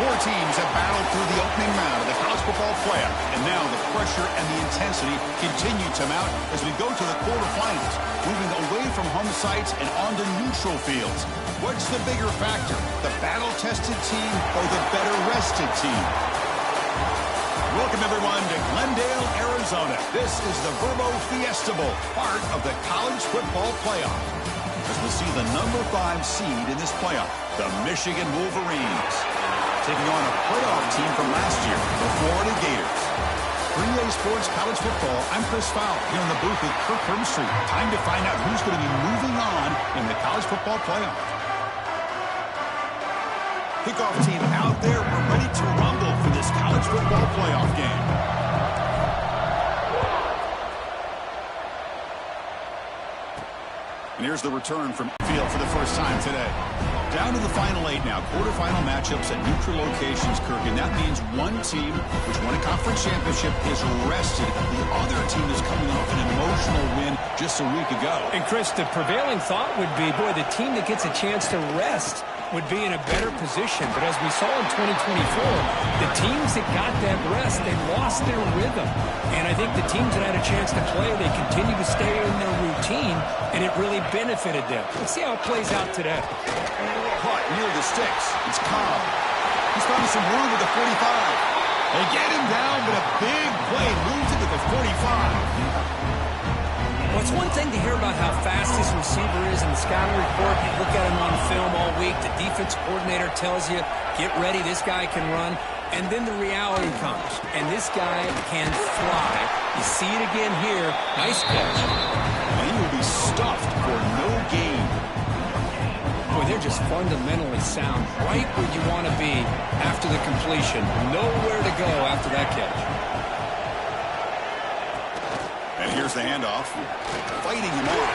Four teams have battled through the opening round of the college football playoff, and now the pressure and the intensity continue to mount as we go to the quarterfinals, moving away from home sites and onto neutral fields. What's the bigger factor, the battle-tested team or the better-rested team? Welcome, everyone, to Glendale, Arizona. This is the Verbo Fiesta Bowl, part of the college football playoff. As we see the number 5 seed in this playoff, the Michigan Wolverines, taking on a playoff team from last year, the Florida Gators. For EA Sports College Football, I'm Chris Fowler here in the booth with Kirk Herbstreit. Time to find out who's going to be moving on in the college football playoff. Kickoff team out there. We're ready to rumble for this college football playoff game. And here's the return from field for the first time today. Down to the final 8 now. Quarterfinal matchups at neutral locations, Kirk. And that means one team, which won a conference championship, is rested. The other team is coming off an emotional win just a week ago. And, Chris, the prevailing thought would be, boy, the team that gets a chance to rest would be in a better position. But as we saw in 2024, the teams that got that rest, they lost their rhythm. And I think the teams that had a chance to play, they continue to stay in their routine, and it really benefited them. Let's see how it plays out today. Caught near the sticks. It's Cobb. He's finding some room with the 45. They get him down, but a big play moves into the 45. Well, it's one thing to hear about how fast this receiver is in the scouting report. You look at him on film all week. The defense coordinator tells you, get ready, this guy can run. And then the reality comes, and this guy can fly. You see it again here. Nice catch. And he will be stuffed for no gain. Boy, they're just fundamentally sound. Right where you want to be after the completion. Nowhere to go after that catch. And here's the handoff. Fighting him off.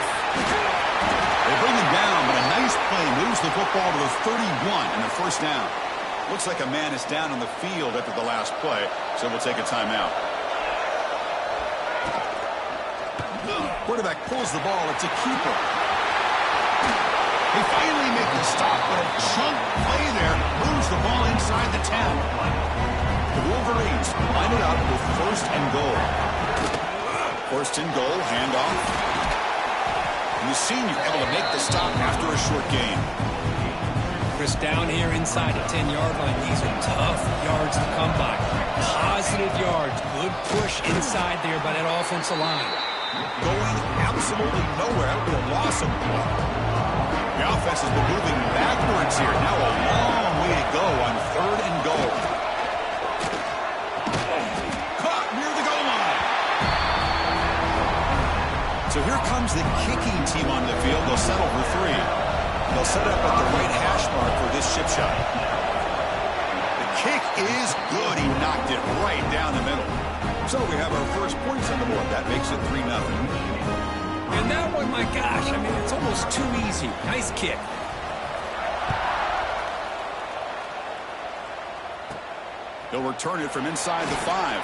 They bring him down, but a nice play moves the football to the 31 and a first down. Looks like a man is down on the field after the last play, so we'll take a timeout. Quarterback pulls the ball. It's a keeper. They finally make the stop, but a chunk play there moves the ball inside the 10. The Wolverines line it up with first and goal. First and goal, handoff. And the senior able to make the stop after a short gain. Chris, down here inside the 10-yard line, these are tough yards to come by. Positive yards, good push inside there by that offensive line. Going absolutely nowhere. That would be a loss of the ball. The offense has been moving backwards here. Now a long way to go on third and goal. Caught near the goal line. So here comes the kicking team on the field. They'll settle for 3. They'll set up at the right hash mark for this chip shot. The kick is good. He knocked it right down the middle. So we have our first points on the board. That makes it 3-0. And that one, my gosh, I mean, it's almost too easy. Nice kick. They'll return it from inside the 5.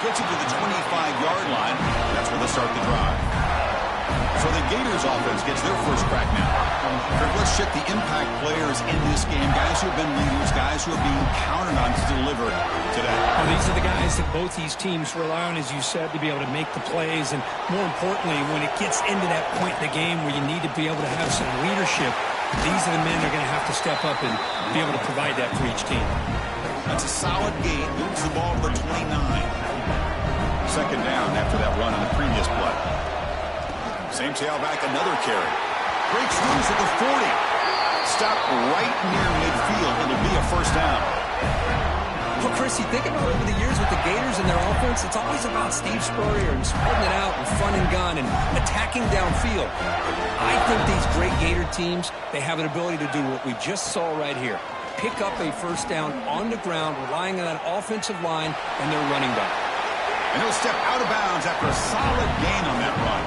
Gets it to the 25-yard line. That's where they start the drive. So the Gators offense gets their first crack now. Kirk, let's check the impact players in this game. Guys who have been leaders, guys who are being counted on to deliver today. Well, these are the guys that both these teams rely on, as you said, to be able to make the plays. And more importantly, when it gets into that point in the game where you need to be able to have some leadership, these are the men that are going to have to step up and be able to provide that for each team. That's a solid gain. Moves the ball to the 29. Second down after that run on the previous play. Same tailback, another carry. Breaks loose at the 40. Stop right near midfield. It'll be a first down. Well, Chris, you think about over the years with the Gators and their offense, it's always about Steve Spurrier and spreading it out and fun and gun and attacking downfield. I think these great Gator teams, they have an ability to do what we just saw right here. Pick up a first down on the ground, relying on that offensive line and their running back. And he'll step out of bounds after a solid gain on that run.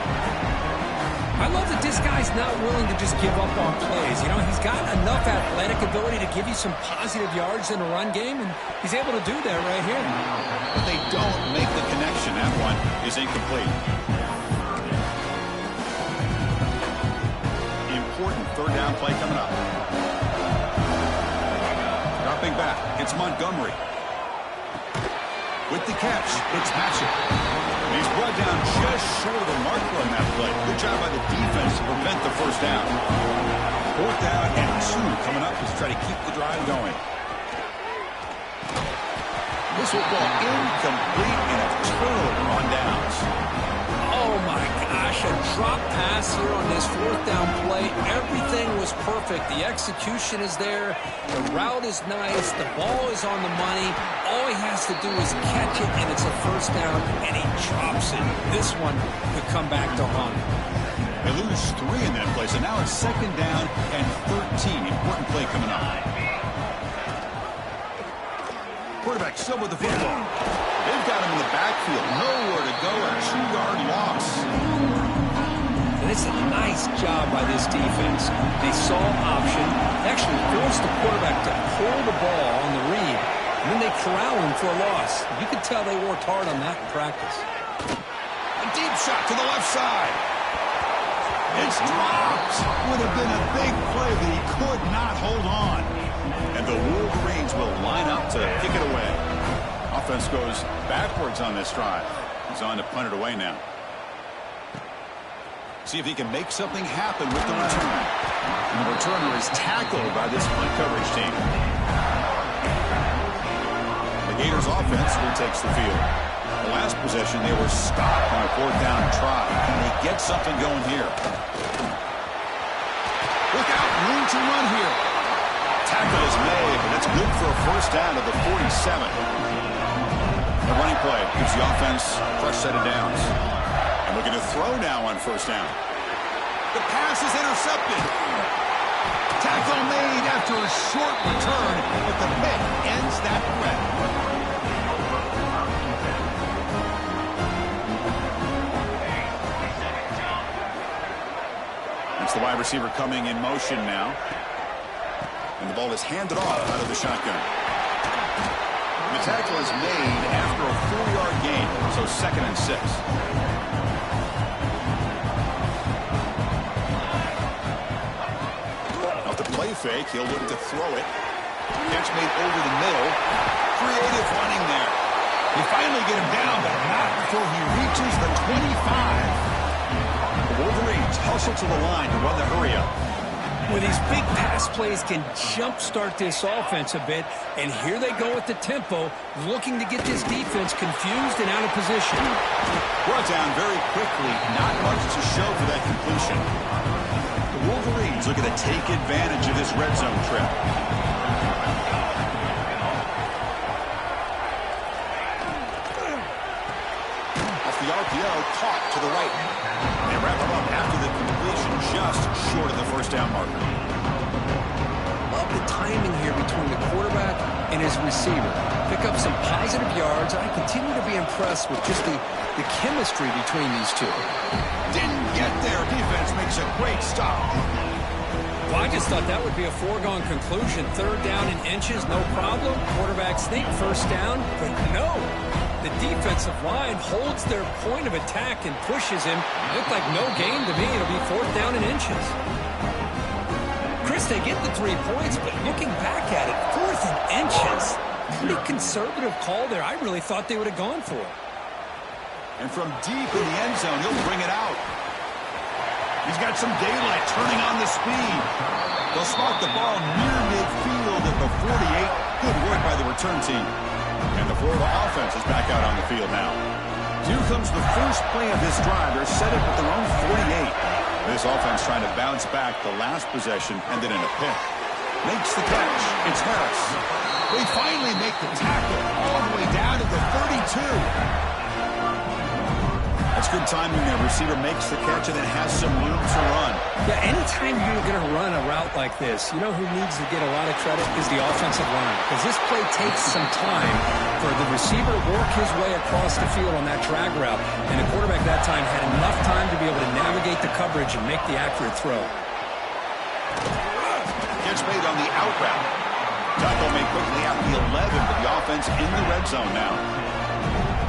I love that this guy's not willing to just give up on plays. You know, he's got enough athletic ability to give you some positive yards in a run game, and he's able to do that right here. But they don't make the connection. That one is incomplete. Important third down play coming up. Dropping back. Montgomery. With the catch, it's Hatchett. And he's brought down just short of the marker on that play. Good job by the defense to prevent the first down. 4th down and 2 coming up as they try to keep the drive going. This will go incomplete and a turnover on downs. Oh, my gosh, a drop pass here on this 4th down play. Everything was perfect. The execution is there. The route is nice. The ball is on the money. All he has to do is catch it, and it's a first down, and he drops it. This one could come back to haunt him. They lose 3 in that play, so now it's 2nd down and 13. Important play coming up. Quarterback still with the football. They've got him in the backfield. Nowhere to go. A 2-yard loss. And it's a nice job by this defense. They saw option. They actually forced the quarterback to pull the ball on the read. And then they corral him for a loss. You could tell they worked hard on that in practice. A deep shot to the left side. It's dropped. Would have been a big play, but he could not hold on. And the Wolverines will line up to kick it away. Offense goes backwards on this drive. He's on to punt it away now. See if he can make something happen with the return. And the returner is tackled by this punt coverage team. The Gators offense retakes the field. The last possession, they were stopped on a 4th down try. Can they get something going here? Look out, room to run here. Tackle is made, and it's good for a first down to the 47. The running play gives the offense a fresh set of downs. And looking to throw now on first down. The pass is intercepted. Tackle made after a short return, but the pick ends that threat. It's the wide receiver coming in motion now. And the ball is handed off out of the shotgun. And the tackle is made after a 4-yard gain, so 2nd and 6. Off the play fake, he'll look to throw it. Catch made over the middle. Creative running there. They finally get him down, but not before he reaches the 25. The Wolverines hustle to the line to run the hurry-up. Well, these big pass plays can jumpstart this offense a bit, and here they go at the tempo, looking to get this defense confused and out of position. Brought down very quickly, not much to show for that completion. The Wolverines looking to take advantage of this red zone trip. Off the RPO, caught to the right. They wrap him up after the completion, just short of the first down marker. Love the timing here between the quarterback and his receiver. Pick up some positive yards. I continue to be impressed with just the chemistry between these two. Didn't get there. Defense makes a great stop. Well, I just thought that would be a foregone conclusion. 3rd down in inches, no problem. Quarterback sneak, first down. But no. The defensive line holds their point of attack and pushes him. Looked like no gain to me. It'll be 4th down in inches. Chris, they get the 3 points, but looking back at it, 4th and inches. Pretty conservative call there. I really thought they would have gone for it. And from deep in the end zone, he'll bring it out. He's got some daylight turning on the speed. They'll spot the ball near midfield at the 48. Good work by the return team. And the Florida offense is back out on the field now. Here comes the first play of this drive. They're set up at their own 48. This offense trying to bounce back. The last possession ended in a pick. Makes the catch. It's Harris. They finally make the tackle all the way down to the 32. That's good timing. The receiver makes the catch and then has some room to run. Yeah, anytime you're going to run a route like this, you know who needs to get a lot of credit is the offensive line. Because this play takes some time for the receiver to work his way across the field on that drag route. And the quarterback that time had enough time to be able to navigate the coverage and make the accurate throw. Catch made on the out route. Tackle made quickly at the 11, but the offense in the red zone now.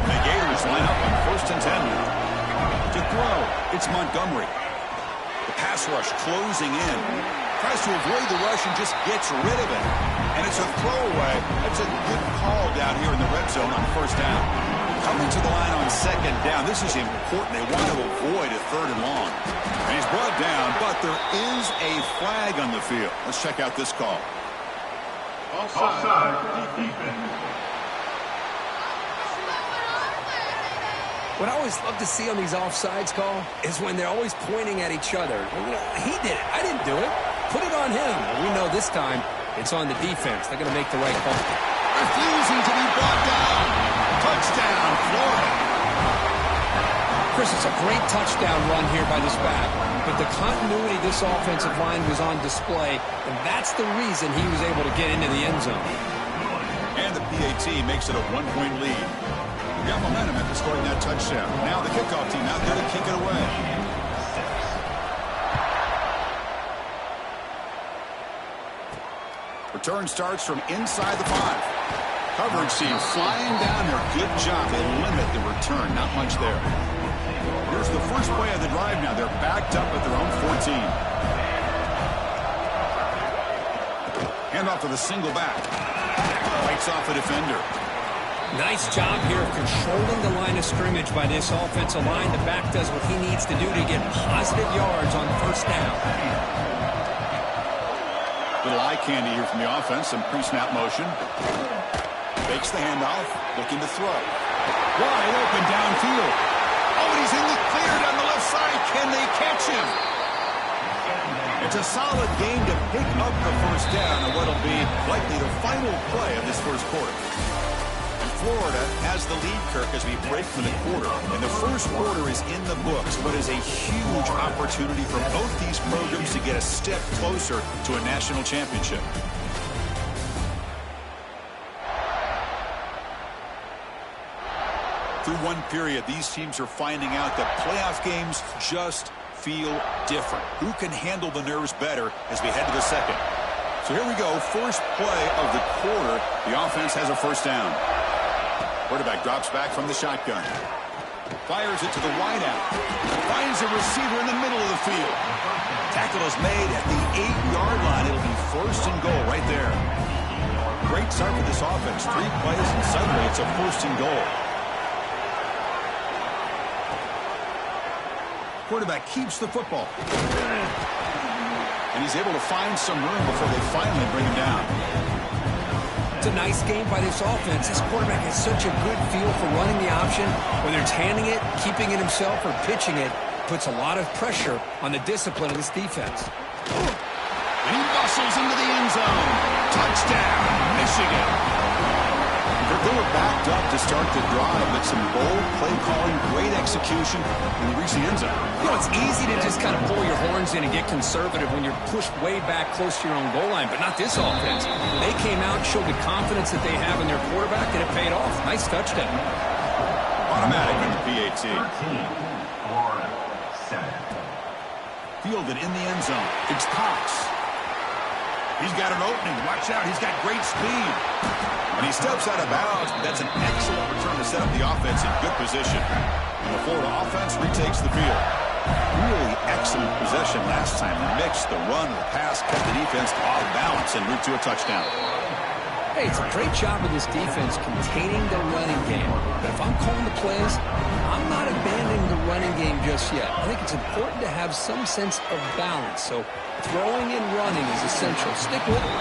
The Gators line up on 1st and 10. To throw, it's Montgomery. The pass rush closing in. Tries to avoid the rush and just gets rid of it. And it's a throwaway. That's a good call down here in the red zone on first down. Coming to the line on second down. This is important. They want to avoid a third and long. And he's brought down, but there is a flag on the field. Let's check out this call. Offside. Defense. What I always love to see on these offsides call is when they're always pointing at each other. He did it. I didn't do it. Put it on him. We know this time it's on the defense. They're going to make the right call. Refusing to be brought down. Touchdown, Florida. Chris, it's a great touchdown run here by this back. But the continuity of this offensive line was on display, and that's the reason he was able to get into the end zone. And the PAT makes it a one-point lead. We got momentum after scoring that touchdown. Now the kickoff team out there to kick it away. Return starts from inside the 5. Coverage team flying down there. Good job. They limit the return. Not much there. Here's the first play of the drive now. They're backed up at their own 14. Hand off to the single back. Fights off a defender. Nice job here of controlling the line of scrimmage by this offensive line. The back does what he needs to do to get positive yards on first down. Little eye candy here from the offense. Some pre-snap motion. Fakes the handoff. Looking to throw. Wide open downfield. Oh, and he's in the clear down the left side. Can they catch him? It's a solid game to pick up the first down on what'll be likely the final play of this first quarter. Florida has the lead, Kirk, as we break for the quarter. And the first quarter is in the books, but is a huge opportunity for both these programs to get a step closer to a national championship. Through one period, these teams are finding out that playoff games just feel different. Who can handle the nerves better as we head to the second? So here we go. First play of the quarter. The offense has a first down. Quarterback drops back from the shotgun. Fires it to the wideout. Finds a receiver in the middle of the field. Tackle is made at the 8-yard line. It'll be first and goal right there. Great start for this offense. 3 plays and suddenly it's a first and goal. Quarterback keeps the football. And he's able to find some room before they finally bring him down. It's a nice game by this offense. This quarterback has such a good feel for running the option. Whether it's handing it, keeping it himself, or pitching it, puts a lot of pressure on the discipline of this defense. And he bustles into the end zone. Touchdown, Michigan. They were backed up to start the drive, but some bold play calling, great execution, and they reach the end zone. You know, it's easy to just kind of pull your horns in and get conservative when you're pushed way back close to your own goal line, but not this offense. They came out and showed the confidence that they have in their quarterback, and it paid off. Nice touchdown. Automatic in the PAT. Fielded in the end zone. It's Cox. He's got an opening. Watch out. He's got great speed. And he steps out of bounds, but that's an excellent return to set up the offense in good position. And the Florida offense retakes the field. Really excellent possession last time. Mixed the run, the pass, kept the defense off balance en route to a touchdown. Hey, it's a great job of this defense containing the running game. But if I'm calling the plays, I'm not abandoning the running game just yet. I think it's important to have some sense of balance. So throwing and running is essential. Stick with it.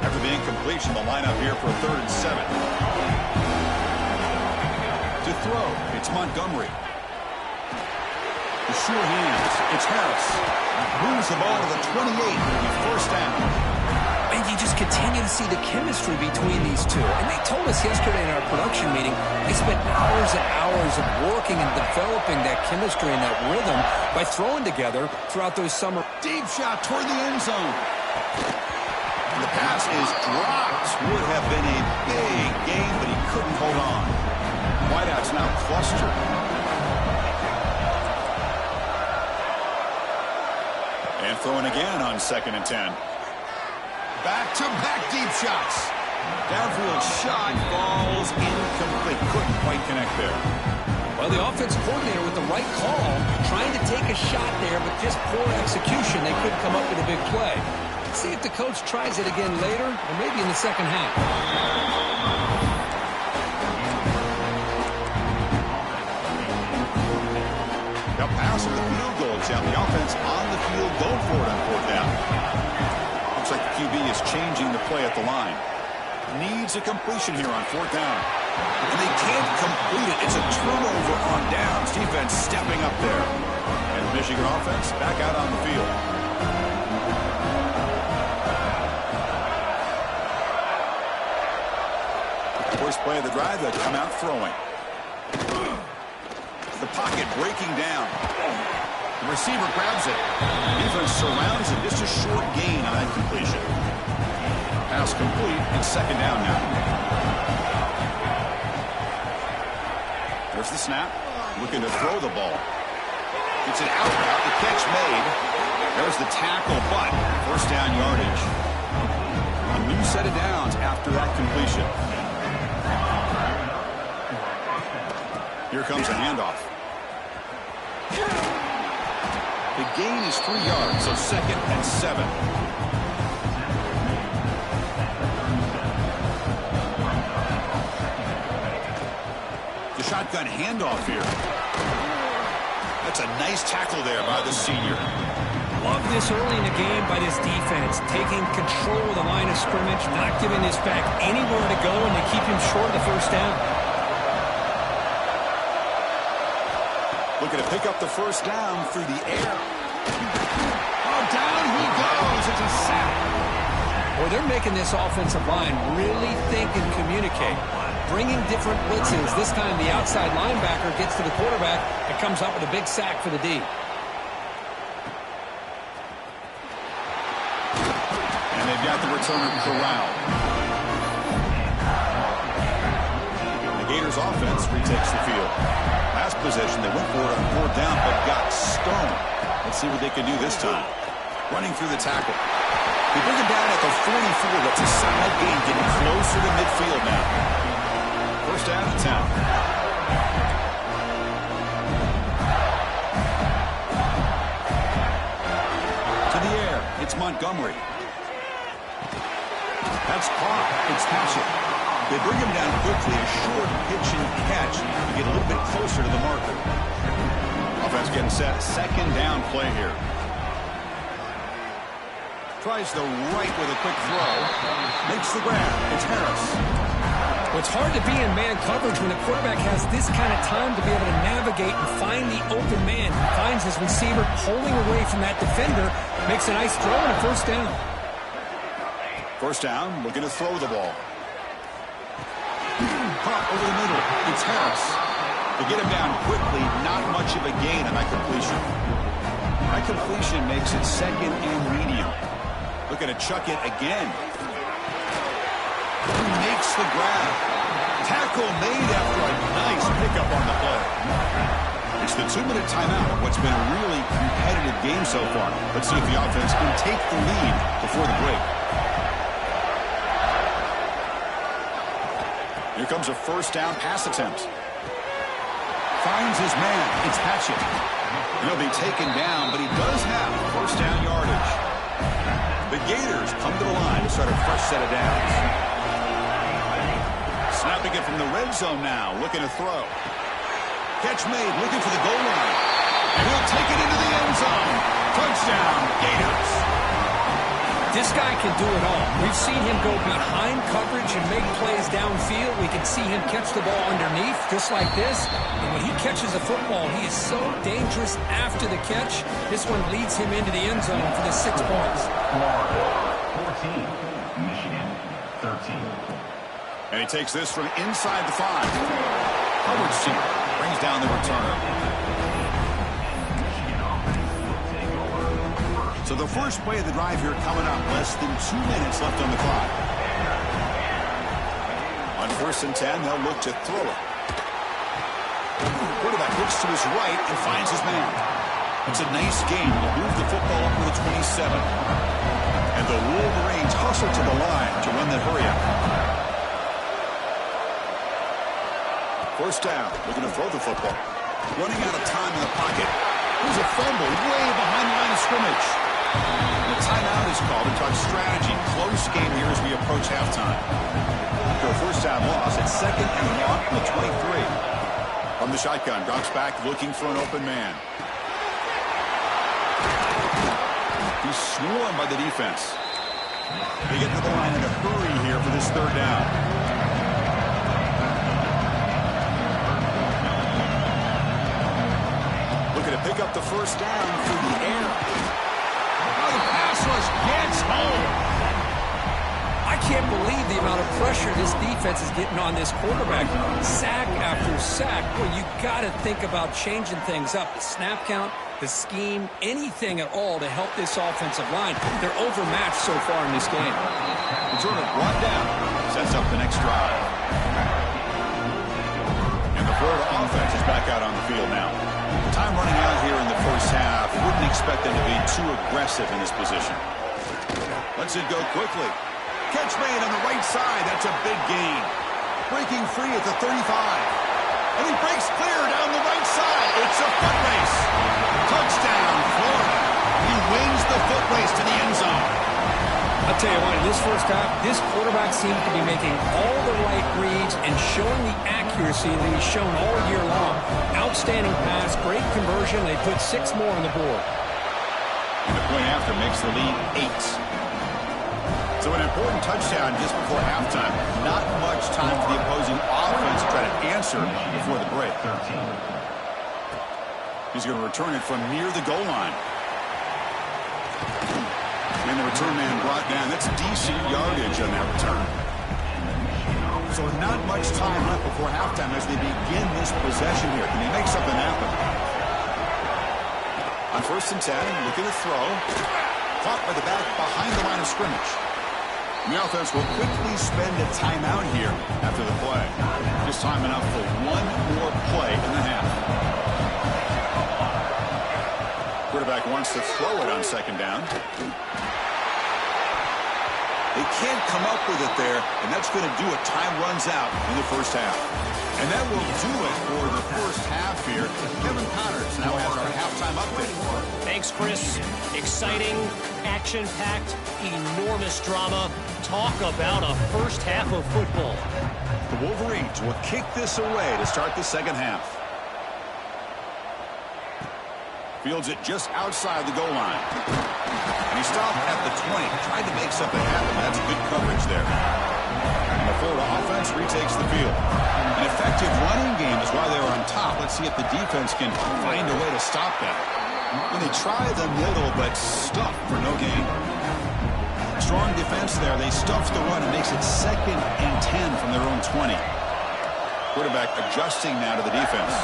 After the incompletion, the lineup here for a 3rd and 7. To throw, it's Montgomery. The sure hands, it's Harris. Moves the ball to the 28. It'll be first down. And you just continue to see the chemistry between these two. And they told us yesterday in our production meeting, they spent hours and hours of working and developing that chemistry and that rhythm by throwing together throughout those summer. Deep shot toward the end zone. And the pass is dropped. Would have been a big game, but he couldn't hold on. Wideout's now clustered. And throwing again on 2nd and 10. Back-to-back deep shots. Downfield shot falls incomplete. Couldn't quite connect there. Well, Well, the offense coordinator with the right call, trying to take a shot there, but just poor execution. They couldn't come up with a big play. Let's see if the coach tries it again later, or maybe in the second half. Now pass to the field goal attempt. The offense on the field going for it on fourth down. Looks like the QB is changing the play at the line. Needs a completion here on fourth down. And they can't complete it. It's a turnover on downs. Defense stepping up there. And Michigan offense back out on the field. First play of the drive, they'll come out throwing. The pocket breaking down. The receiver grabs it. Defense surrounds it. Just a short gain on that completion. Pass complete. It's second down now. There's the snap. Looking to throw the ball. Gets it out route. The catch made. There's the tackle, but first down yardage. A new set of downs after that completion. Here comes a handoff. The gain is 3 yards, so second and 7. The shotgun handoff here. That's a nice tackle there by the senior. Love this early in the game by this defense, taking control of the line of scrimmage, not giving this back anywhere to go, and they keep him short of the first down. Looking to pick up the first down through the air. Oh, down he goes. It's a sack. Well, they're making this offensive line really think and communicate. Bringing different blitzes. This time the outside linebacker gets to the quarterback and comes up with a big sack for the D. And they've got the returner corralled. The Gators offense retakes the field. Last possession, they went for it on fourth down, but got stoned. Let's see what they can do this time. Running through the tackle. They bring him down at the 44. That's a solid gain, getting closer to midfield now. First down and 10. To the air, it's Montgomery. That's caught. It's Patchett. They bring him down quickly, a short pitch and catch to get a little bit closer to the marker. Offense getting set. Second down play here. Tries the right with a quick throw. Makes the grab. It's Harris. Well, it's hard to be in man coverage when a quarterback has this kind of time to be able to navigate and find the open man. He finds his receiver pulling away from that defender. Makes a nice throw and a first down. First down, looking to throw the ball. Caught over the middle. It's Harris. They get him down quickly. Not much of a gain on that completion. That completion makes it second and medium. Looking to chuck it again. He makes the grab. Tackle made after a nice pickup on the play. It's the 2-minute timeout of what's been a really competitive game so far. Let's see if the offense can take the lead before the break. Here comes a first down pass attempt. Finds his man. It's Patchett. He'll be taken down, but he does have first down yardage. The Gators come to the line to start a fresh set of downs. Snapping it from the red zone now, looking to throw. Catch made, looking for the goal line. And he'll take it into the end zone. Touchdown, Gators. This guy can do it all. We've seen him go behind coverage and make plays downfield. We can see him catch the ball underneath, just like this. And when he catches a football, he is so dangerous after the catch. This one leads him into the end zone for the 6 points. Florida 14, Michigan 13. And he takes this from inside the 5. Coverage team brings down the returner. So the first play of the drive here coming up. Less than 2 minutes left on the clock. On 1st and 10, they'll look to throw it. Quarterback looks to his right and finds his man. It's a nice game. They'll move the football up to the 27. And the Wolverines hustle to the line to run the hurry up. First down. Looking to throw the football. Running out of time in the pocket. There's a fumble way behind the line of scrimmage. The timeout is called to talk strategy. Close game here as we approach halftime. After a first-down loss, it's 2nd and long from the 23. From the shotgun, drops back looking for an open man. He's swarmed by the defense. They get to the line in a hurry here for this 3rd down. Looking to pick up the first down through the air. Oh, the pass rush gets home. I can't believe the amount of pressure this defense is getting on this quarterback. Sack after sack. Well, you got to think about changing things up. The snap count, the scheme, anything at all to help this offensive line. They're overmatched so far in this game. Return it brought down. Sets up the next drive. And the Florida offense is back out on the field now. Time running out here in the first half. Wouldn't expect them to be too aggressive in this position. Lets it go quickly. Catch made on the right side. That's a big gain. Breaking free at the 35. And he breaks clear down the right side. It's a foot race. Touchdown, Florida. He wins the foot race to the end zone. I'll tell you what, in this first half, this quarterback seems to be making all the right reads and showing the accuracy that he's shown all year long. Outstanding pass, great conversion. They put 6 more on the board. And the point after makes the lead 8. So an important touchdown just before halftime. Not much time for the opposing offense to try to answer before the break. He's going to return it from near the goal line. And the return man brought down. That's decent yardage on that return. So not much time left before halftime as they begin this possession here. Can they make something happen? On 1st and 10, looking to throw. Caught by the back behind the line of scrimmage. The offense will quickly spend a timeout here after the play. Just time enough for one more play in the half. Quarterback wants to throw it on 2nd down. They can't come up with it there, and that's going to do it. Time runs out in the first half. And that will do it for the first half here. Kevin Connors now has our halftime update. Thanks, Chris. Exciting, action-packed, enormous drama. Talk about a first half of football. The Wolverines will kick this away to start the second half. Fields it just outside the goal line. And he stopped at the 20. Tried to make something happen. That's good coverage there. And the Florida offense retakes the field. An effective running game is why they were on top. Let's see if the defense can find a way to stop that. And they try the middle, but stuff for no gain. Strong defense there. They stuff the run and makes it 2nd and 10 from their own 20. Quarterback adjusting now to the defense.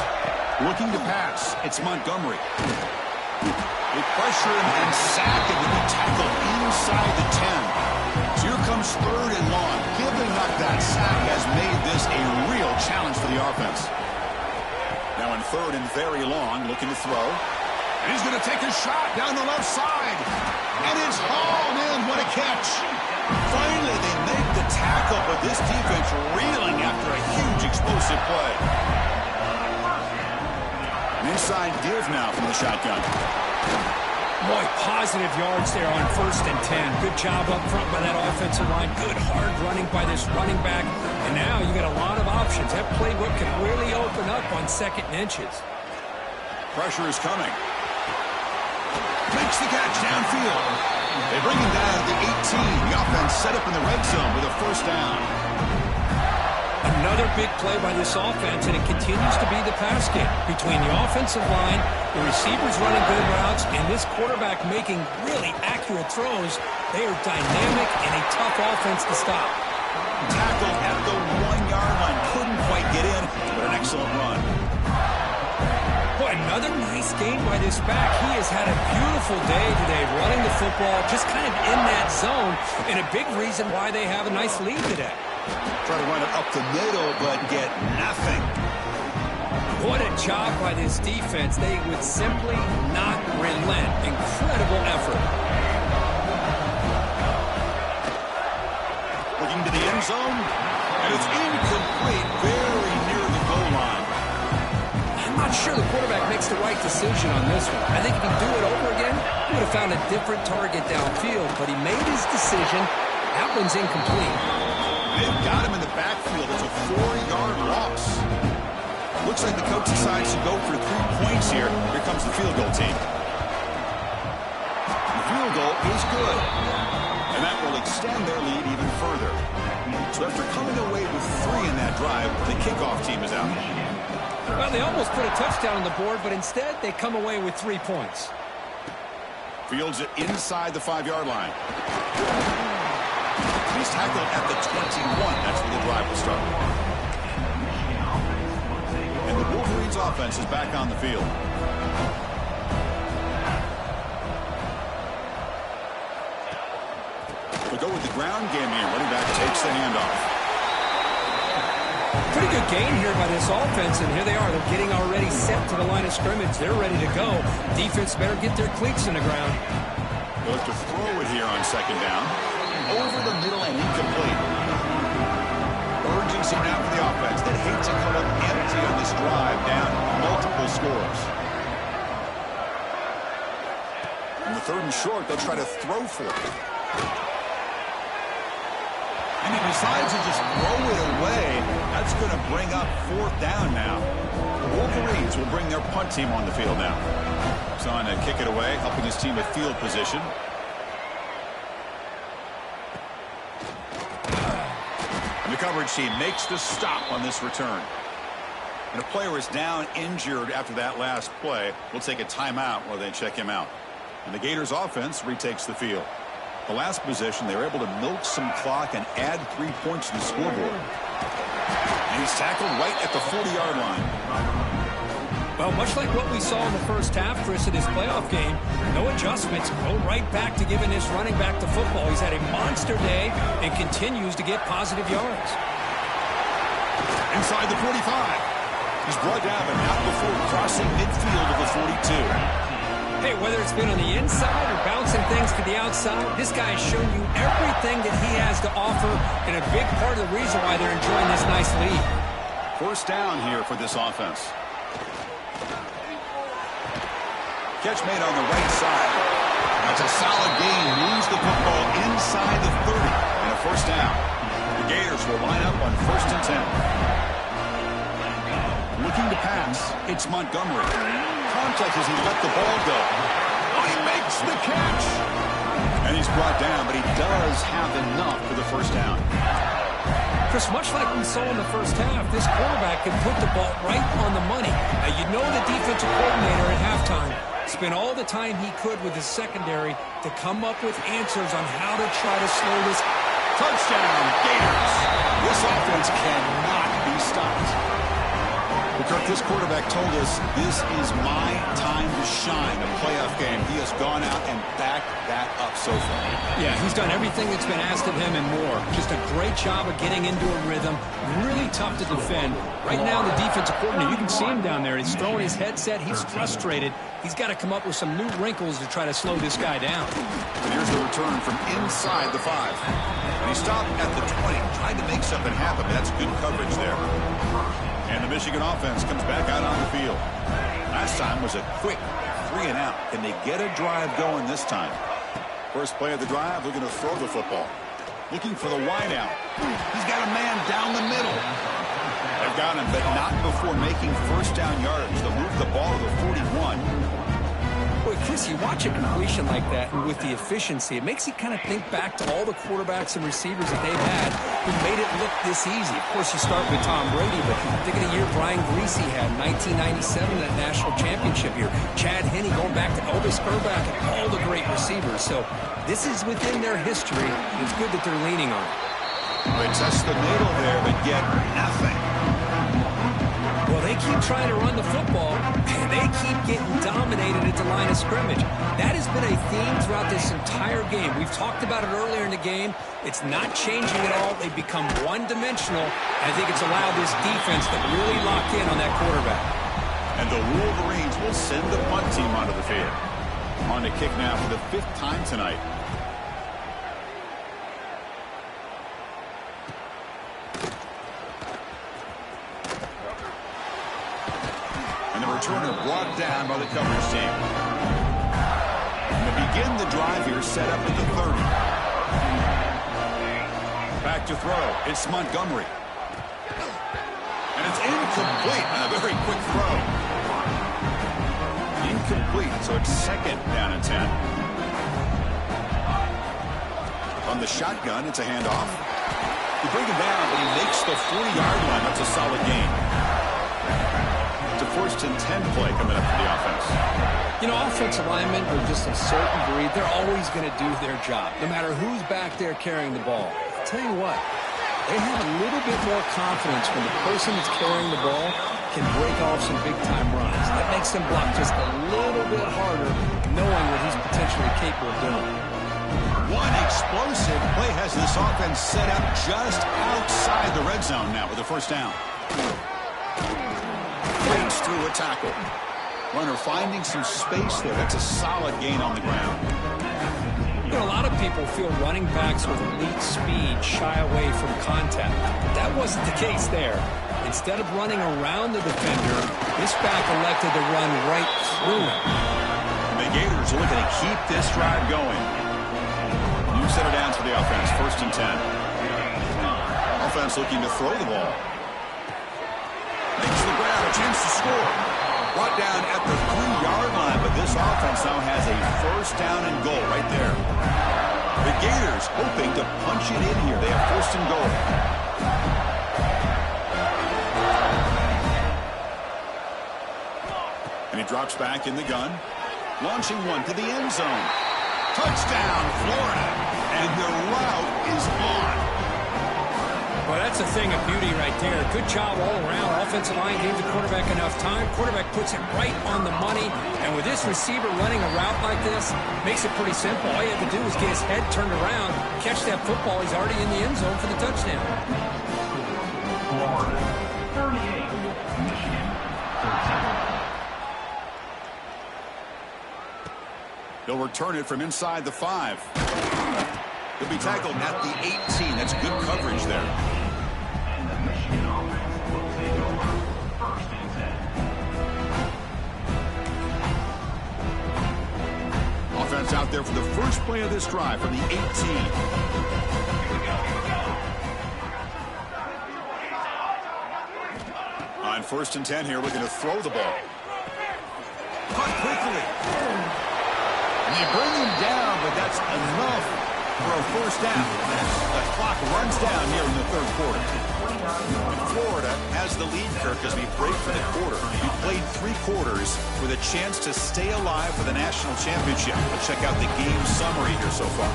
Looking to pass. It's Montgomery. They pressure him and sack him with a tackle inside the 10. So here comes 3rd and long. Giving up that sack has made this a real challenge for the offense. Now in 3rd and very long, looking to throw. And he's going to take a shot down the left side. And it's hauled in. What a catch. Finally, they make the tackle, but this defense reeling after a huge explosive play. An inside give now from the shotgun. Boy, positive yards there on 1st and 10. Good job up front by that offensive line. Good hard running by this running back. And now you got a lot of options. That playbook can really open up on 2nd and inches. Pressure is coming. Makes the catch downfield. They bring him down at the 18. The offense set up in the red zone with a first down. Another big play by this offense, and it continues to be the pass game. Between the offensive line, the receivers running good routes, and this quarterback making really accurate throws, they are dynamic and a tough offense to stop. Tackled at the 1-yard line. Couldn't quite get in, but an excellent run. Boy, another nice game by this back. He has had a beautiful day today running the football, just kind of in that zone, and a big reason why they have a nice lead today. Try to run it up the middle, but get nothing. What a job by this defense. They would simply not relent. Incredible effort. Looking to the end zone, and it's incomplete, very near the goal line. I'm not not sure the quarterback makes the right decision on this one. I think if he'd do it over again, he would have found a different target downfield, but he made his decision. That one's incomplete. They've got him in the backfield. It's a 4-yard loss. Looks like the coach decides to go for 3 points here. Here comes the field goal team. The field goal is good. And that will extend their lead even further. So after coming away with 3 in that drive, the kickoff team is out. Well, they almost put a touchdown on the board, but instead they come away with 3 points. Fields it inside the 5-yard line. He's tackled at the 21. That's where the drive will start. And the Wolverines offense is back on the field. We'll go with the ground game here. Running back takes the handoff. Pretty good gain here by this offense, and here they are. They're getting already set to the line of scrimmage. They're ready to go. Defense better get their cleats in the ground. They'll have to throw it here on 2nd down. Over the middle and incomplete. Urgency now for the offense that hate to come up empty on this drive, down multiple scores. On the 3rd and short, they'll try to throw for it. And he decides to just throw it away. That's going to bring up 4th down now. The Wolverines will bring their punt team on the field now. He's on to kick it away, helping his team with field position. And the coverage team makes the stop on this return. And a player is down injured after that last play. We'll take a timeout while they check him out. And the Gators offense retakes the field. The last possession, they were able to milk some clock and add 3 points to the scoreboard. And he's tackled right at the 40-yard line. Well, much like what we saw in the first half, Chris, of this playoff game, no adjustments, go right back to giving this running back the football. He's had a monster day and continues to get positive yards. Inside the 45. He's brought down, but not before crossing midfield of the 42. Hey, whether it's been on the inside or bouncing things to the outside, this guy has shown you everything that he has to offer, and a big part of the reason why they're enjoying this nice lead. 1st down here for this offense. Catch made on the right side. That's a solid gain. Moves the football inside the 30. And a 1st down. The Gators will line up on 1st and 10. Looking to pass. It's Montgomery. Contact as he let the ball go. Oh, he makes the catch. And he's brought down, but he does have enough for the 1st down. Chris, much like we saw in the first half, this quarterback can put the ball right on the money. Now, you know the defensive coordinator at halftime spent all the time he could with his secondary to come up with answers on how to try to slow this. Touchdown, Gators. This offense cannot be stopped. Kirk, this quarterback told us this is my time to shine. A playoff game. He has gone out and backed that up so far. Yeah, he's done everything that's been asked of him and more. Just a great job of getting into a rhythm. Really tough to defend. Right now, the defensive coordinator, you can see him down there. He's throwing his headset. He's frustrated. He's got to come up with some new wrinkles to try to slow this guy down. And here's the return from inside the 5. And he stopped at the 20, trying to make something happen. That's good coverage there. And the Michigan offense comes back out on the field. Last time was a quick 3 and out. Can they get a drive going this time? First play of the drive, they're going to throw the football. Looking for the wide out. He's got a man down the middle. They've got him, but not before making 1st down yardage. They'll move the ball to the 41. Boy, Chris, you watch a completion like that, and with the efficiency, it makes you kind of think back to all the quarterbacks and receivers that they've had who made it look this easy. Of course, you start with Tom Brady, but think of the year Brian Griese had, 1997, that national championship year. Chad Henne going back to Elvis Grbac and all the great receivers. So this is within their history. It's good that they're leaning on it. They test the middle there, but get nothing. Well, they keep trying to run the football, and they keep getting dominated at the line of scrimmage. That has been a theme throughout this entire game. We've talked about it earlier in the game. It's not changing at all. They've become one-dimensional. I think it's allowed this defense to really lock in on that quarterback. And the Wolverines will send the punt team onto the field. On to kick now for the 5th time tonight. returner brought down by the coverage team. And to begin the drive here, set up at the 30. Back to throw. It's Montgomery. And it's incomplete on a very quick throw. Incomplete, so it's second down and 10. On the shotgun, it's a handoff. You bring him down, but he makes the 40-yard line. That's a solid gain. It's a first and 10 play coming up for the offense. You know, offensive linemen are just a certain breed. They're always going to do their job, no matter who's back there carrying the ball. I'll tell you what, they have a little bit more confidence when the person that's carrying the ball can break off some big-time runs. That makes them block just a little bit harder, knowing what he's potentially capable of doing. One explosive play has this offense set up just outside the red zone now with a first down. Breaks through a tackle. Runner finding some space there. That's a solid gain on the ground. You know, a lot of people feel running backs with elite speed shy away from contact. That wasn't the case there. Instead of running around the defender, this back elected to run right through him. The Gators are looking to keep this drive going. New set of downs for the offense, first and 10. Offense looking to throw the ball. Makes the grab, a chance to score. Brought down at the 3-yard line, but this offense now has a first down and goal right there. The Gators hoping to punch it in here. They have first and goal. And he drops back in the gun. Launching one to the end zone. Touchdown, Florida. And the route is on. Well, that's a thing of beauty right there. Good job all around. Offensive line gave the quarterback enough time. Quarterback puts it right on the money. And with this receiver running a route like this, makes it pretty simple. All you have to do is get his head turned around, catch that football. He's already in the end zone for the touchdown. Florida, 38. Michigan, 13. They'll return it from inside the 5. He'll be tackled at the 18. That's good coverage there. And the Michigan offense will take over first and 10. Offense out there for the first play of this drive from the 18. On first and 10 here, looking to throw the ball. Caught quickly. And they bring him down, but that's enough for a first down. The clock runs down here in the third quarter. Florida has the lead, Kirk, as we break for the quarter. We played 3 quarters with a chance to stay alive for the national championship. Let's check out the game summary here so far.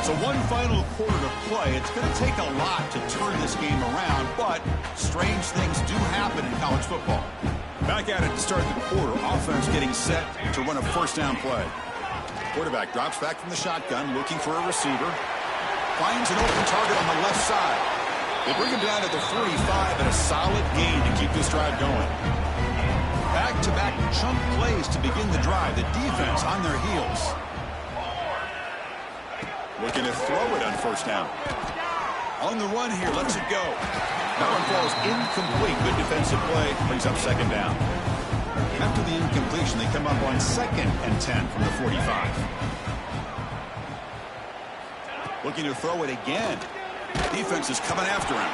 So one final quarter to play. It's going to take a lot to turn this game around, but strange things do happen in college football. Back at it to start the quarter. Offense getting set to run a first down play. Quarterback drops back from the shotgun, looking for a receiver. Finds an open target on the left side. They bring him down to the 45 and a solid gain to keep this drive going. Back-to-back chunk plays to begin the drive. The defense on their heels. Looking to throw it on first down. On the run here, lets it go. That one falls incomplete. Good defensive play. Brings up second down. After the incompletion, they come up on second and 10 from the 45. Looking to throw it again. Defense is coming after him.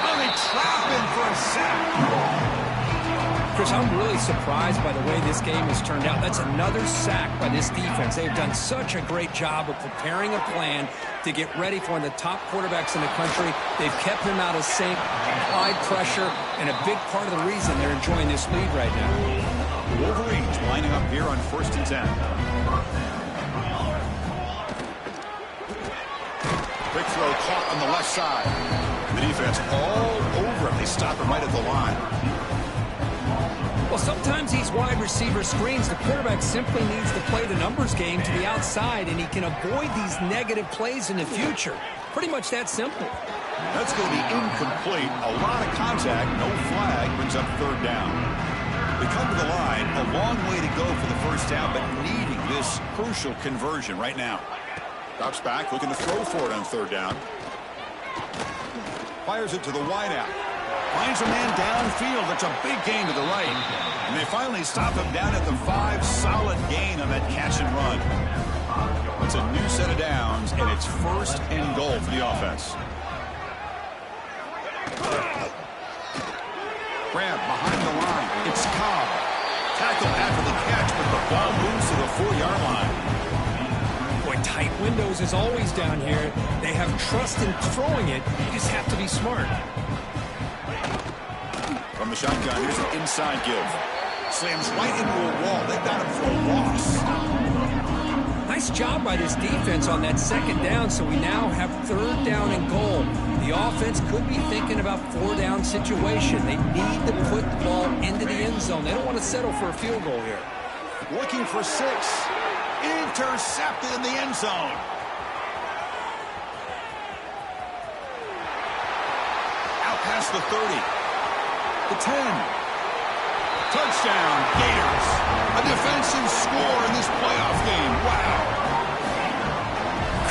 Oh, they trap him for a sack. Chris, I'm really surprised by the way this game has turned out. That's another sack by this defense. They've done such a great job of preparing a plan to get ready for one of the top quarterbacks in the country. They've kept him out of sync, applied pressure, and a big part of the reason they're enjoying this lead right now. Wolverines lining up here on first and 10. Quick throw caught on the left side. The defense all over him. They stop him right at the line. Well, sometimes these wide receiver screens, the quarterback simply needs to play the numbers game to the outside, and he can avoid these negative plays in the future. Pretty much that simple. That's going to be incomplete. A lot of contact, no flag, brings up third down. They come to the line, a long way to go for the first down, but needing this crucial conversion right now. Drops back, looking to throw for it on third down. Fires it to the wideout. Finds a man downfield. That's a big gain to the right. And they finally stop him down at the 5. Solid gain on that catch and run. It's a new set of downs, and it's 1st and goal for the offense. Grab behind the line. It's Cobb. Tackle after the catch, but the ball moves to the 4-yard line. Boy, tight windows is always down here. They have trust in throwing it. You just have to be smart. From the shotgun, here's an inside give. Slams right into a wall. They got him for a loss. Nice job by this defense on that 2nd down, so we now have 3rd down and goal. The offense could be thinking about 4-down situation. They need to put the ball into the end zone. They don't want to settle for a field goal here. Looking for 6. Intercepted in the end zone. Out past the 30. The 10. Touchdown, Gators. A defensive score in this playoff game. Wow.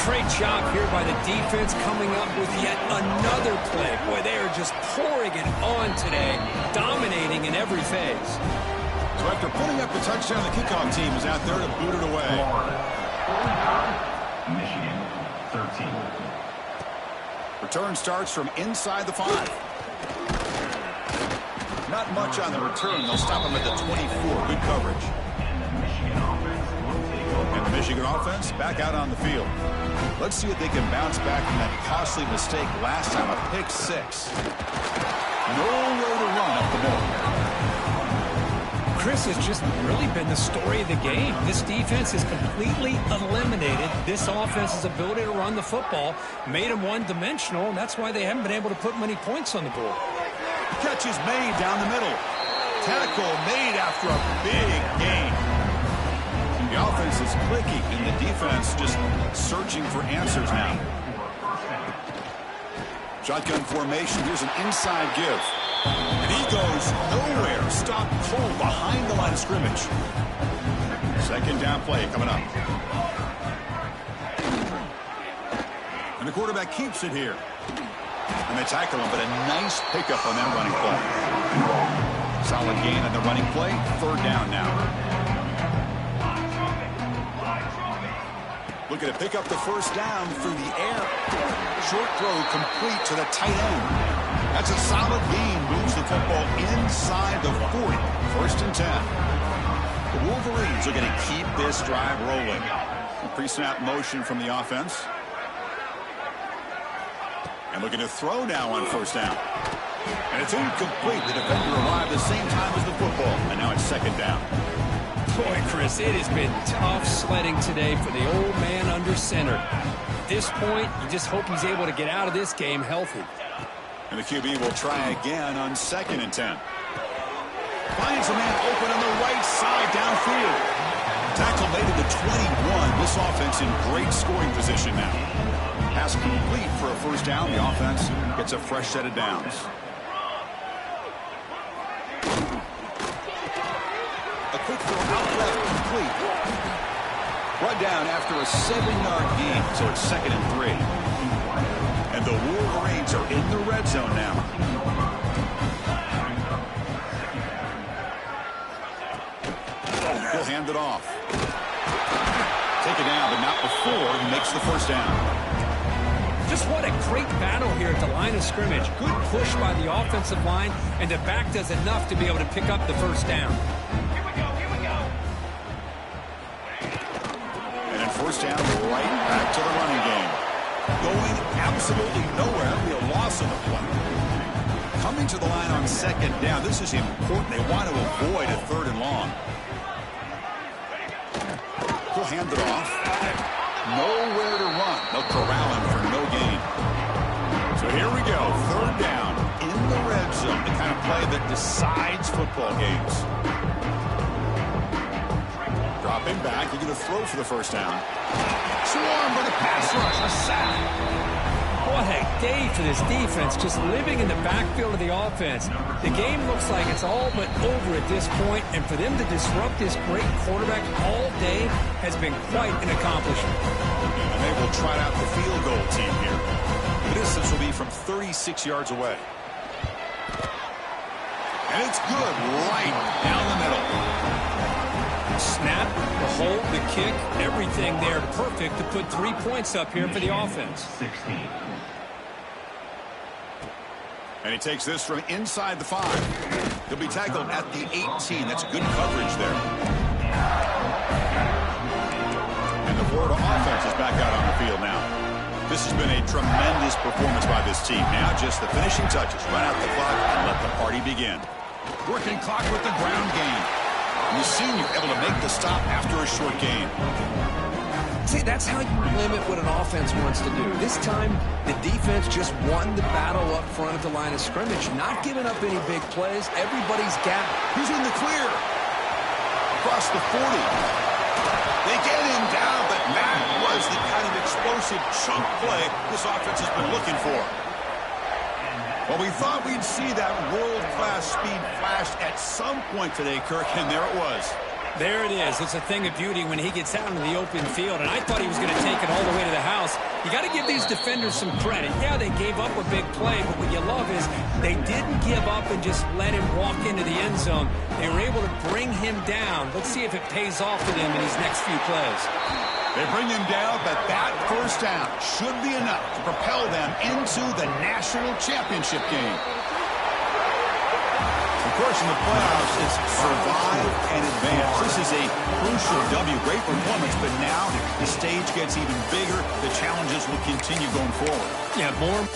Great job here by the defense coming up with yet another play. Boy, they are just pouring it on today, dominating in every phase. So after putting up the touchdown, the kickoff team is out there to boot it away. Michigan, 13. Return starts from inside the 5. Not much on the return. They'll stop him at the 24. Good coverage. And the Michigan offense back out on the field. Let's see if they can bounce back from that costly mistake last time, a pick 6. Nowhere to run up the middle. Chris has just really been the story of the game. This defense has completely eliminated this offense's ability to run the football, made them one-dimensional, and that's why they haven't been able to put many points on the board. Catch is made down the middle. Tackle made after a big gain. The offense is clicking, and the defense just searching for answers now. Shotgun formation. Here's an inside give. And he goes nowhere. Stopped cold behind the line of scrimmage. 2nd down play coming up. And the quarterback keeps it here. And they tackle him, but a nice pickup on that running play. Solid gain on the running play. 3rd down now. Looking to pick up the 1st down through the air. Short throw complete to the tight end. That's a solid gain. Moves the football inside the 40. 1st and 10. The Wolverines are going to keep this drive rolling. Pre-snap motion from the offense. And looking to throw now on 1st down. And it's incomplete. The defender arrived the same time as the football. And now it's 2nd down. Boy, Chris, it has been tough sledding today for the old man under center. At this point, you just hope he's able to get out of this game healthy. And the QB will try again on 2nd and 10. Finds a man open on the right side downfield. Tackle made at the 21. This offense in great scoring position now. Pass complete for a 1st down. The offense gets a fresh set of downs. A quick throw out left complete. Run down after a 7-yard gain, so it's 2nd and 3. And the Wolverines are in the red zone now. He'll hand it off. Take it down, but not before he makes the 1st down. Just what a great battle here at the line of scrimmage. Good push by the offensive line, and the back does enough to be able to pick up the 1st down. And then 1st down, right back to the running game. Going absolutely nowhere. It'll be a loss of the play. Coming to the line on 2nd down. This is important. They want to avoid a 3rd and long. He'll hand it off. Nowhere to run. They'll corral him for no gain. So here we go. 3rd down in the red zone. The kind of play that decides football games. Dropping back. He's going to throw for the 1st down. Swarm for the pass rush. A sack. What a day for this defense, just living in the backfield of the offense. The game looks like it's all but over at this point, and for them to disrupt this great quarterback all day has been quite an accomplishment. And they will trot out the field goal team here. The distance will be from 36 yards away. And it's good right down the middle. Snap, the hold, the kick, everything there perfect to put 3 points up here for the offense. 16. And he takes this from inside the 5. He'll be tackled at the 18. That's good coverage there. And the Florida offense is back out on the field now. This has been a tremendous performance by this team. Now just the finishing touches. Run out the clock and let the party begin. Working clock with the ground game. And the senior able to make the stop after a short gain. See, that's how you limit what an offense wants to do. This time, the defense just won the battle up front at the line of scrimmage, not giving up any big plays. Everybody's got. He's in the clear. Across the 40. They get him down, but that was the kind of explosive chunk play this offense has been looking for. Well, we thought we'd see that world-class speed flash at some point today, Kirk, and there it was. There it is. It's a thing of beauty when he gets out into the open field, and I thought he was going to take it all the way to the house. You got to give these defenders some credit. Yeah, they gave up a big play, but what you love is they didn't give up and just let him walk into the end zone. They were able to bring him down. Let's see if it pays off for them in these next few plays. They bring him down, but that first down should be enough to propel them into the national championship game. Of course, in the playoffs, it's survive and advance. This is a crucial W. Great performance, but now the stage gets even bigger. The challenges will continue going forward. Yeah, more.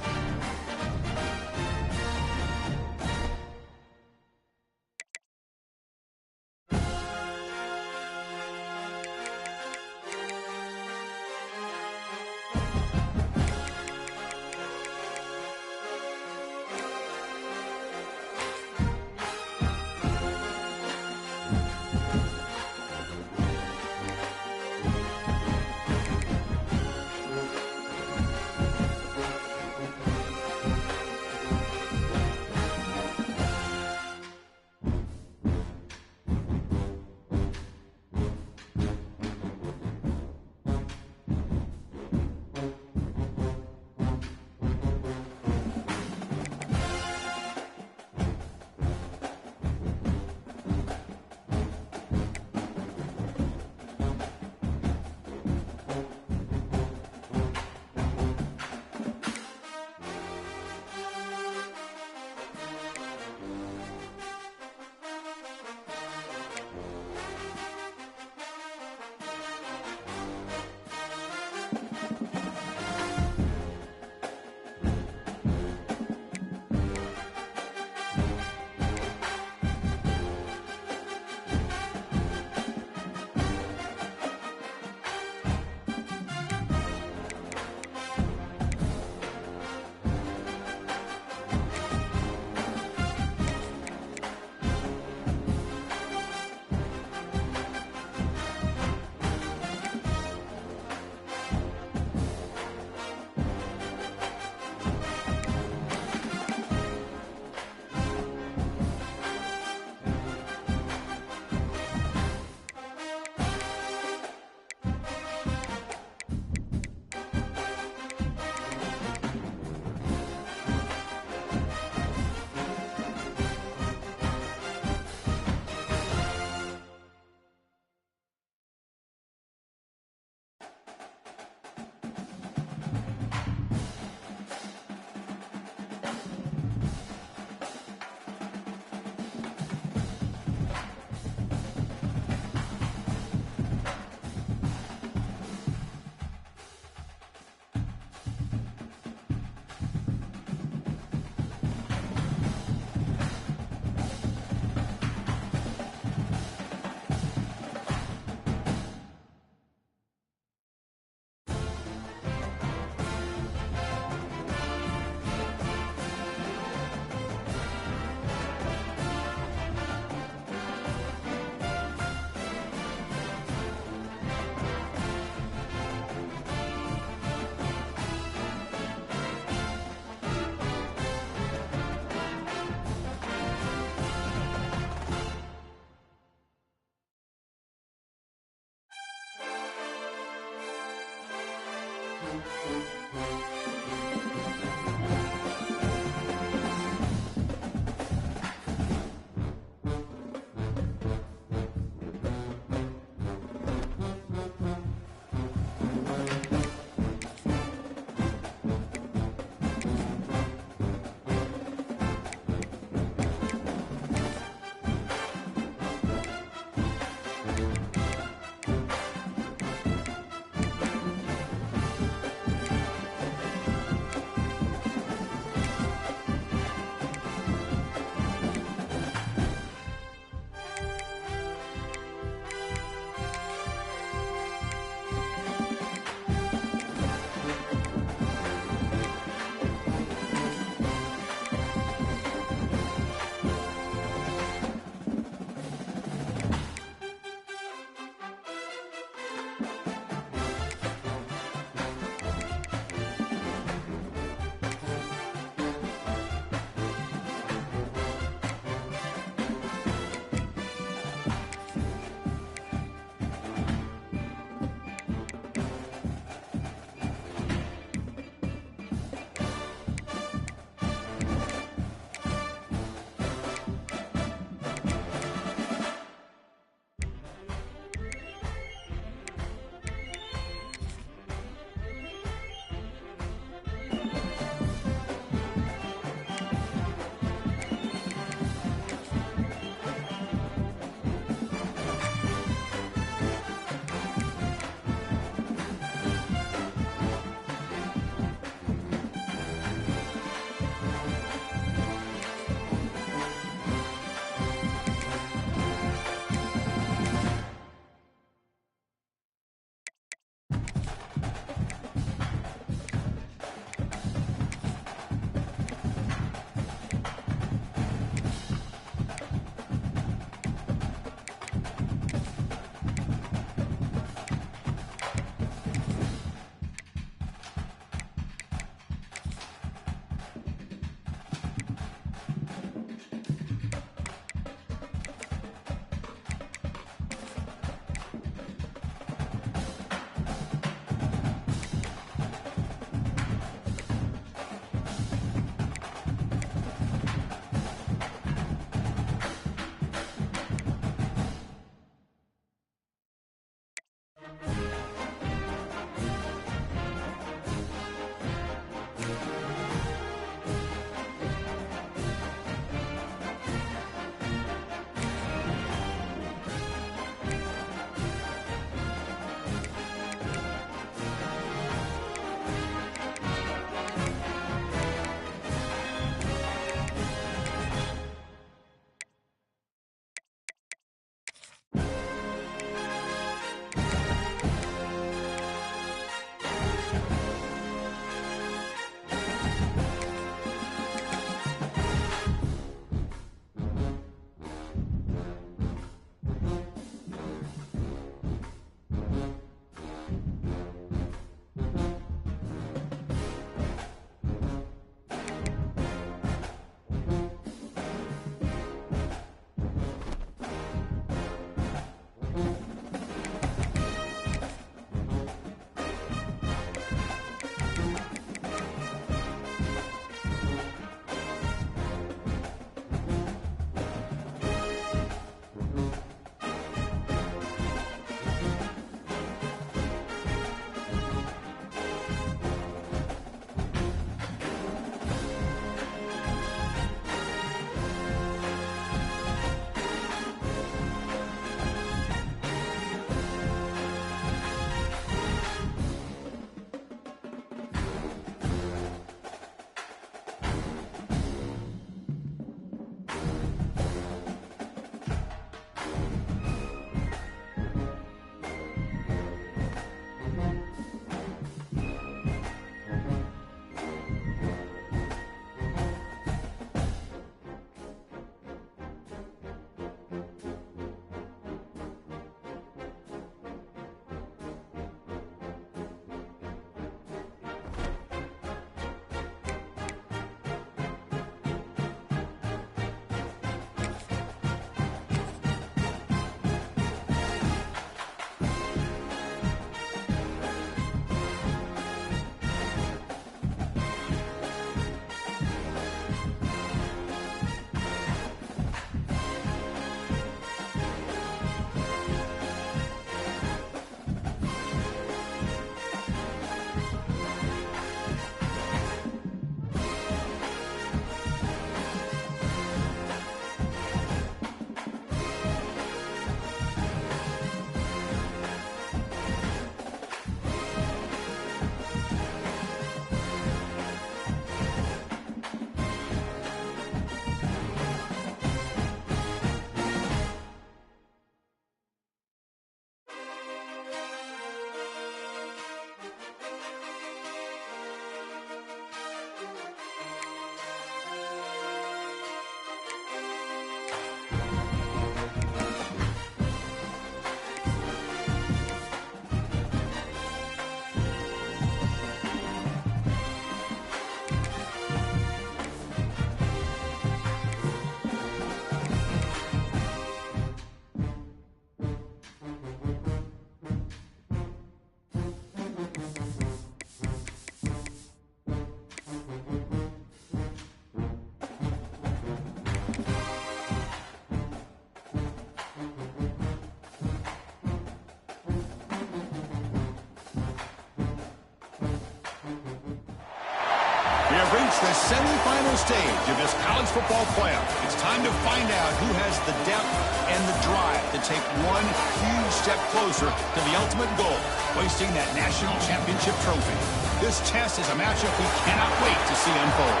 It's the semifinal stage of this college football playoff. It's time to find out who has the depth and the drive to take one huge step closer to the ultimate goal, hoisting that national championship trophy. This test is a matchup we cannot wait to see unfold.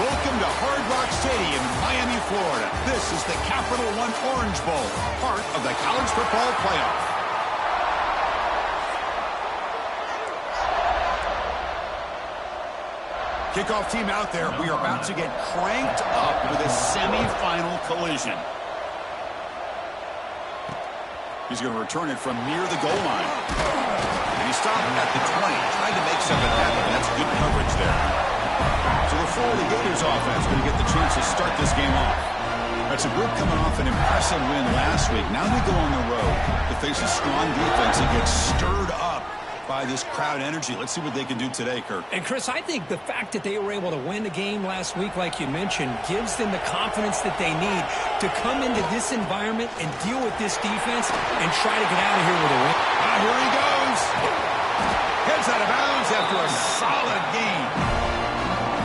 Welcome to Hard Rock Stadium in Miami, Florida. This is the Capital One Orange Bowl, part of the college football playoff. Kickoff team out there. We are about to get cranked up with a semifinal collision. He's going to return it from near the goal line. And he stopped at the 20, trying to make something happen. That's good coverage there. So the Florida Gators offense going to get the chance to start this game off. That's a group coming off an impressive win last week. Now they go on the road to face a strong defense that gets stirred up by this crowd energy. Let's see what they can do today, Kirk. And, Chris, I think the fact that they were able to win the game last week, like you mentioned, gives them the confidence that they need to come into this environment and deal with this defense and try to get out of here with a win. Here he goes. Heads out of bounds after a solid game.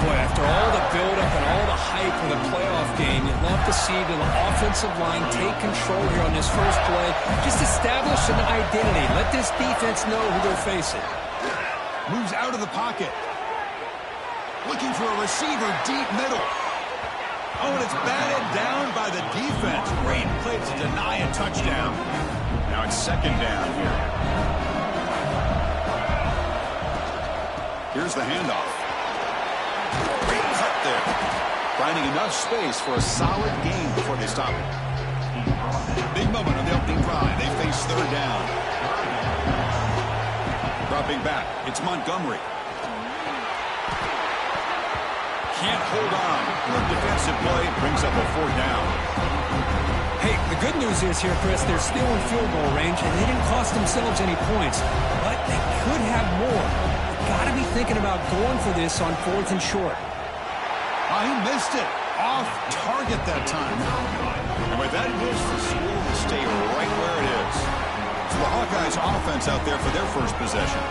Boy, after all the build-up and all the hype of the playoff game, you'd love to see the offensive line take control here on this first play. Just establish an identity. Let this defense know who they're facing. Moves out of the pocket. Looking for a receiver deep middle. Oh, and it's batted down by the defense. Great play to deny a touchdown. Now it's second down here. Here's the handoff. Great cut there. Finding enough space for a solid gain before they stop it. Big moment on the opening drive. They face third down. Dropping back. It's Montgomery. Can't hold on. Good defensive play. Brings up a fourth down. Hey, the good news is here, Chris, they're still in field goal range, and they didn't cost themselves any points. But they could have more. Got to be thinking about going for this on fourth and short. Oh, he missed it. Off target that time. And with that miss, the score will stay right where it is. So the Hawkeyes offense out there for their first possession.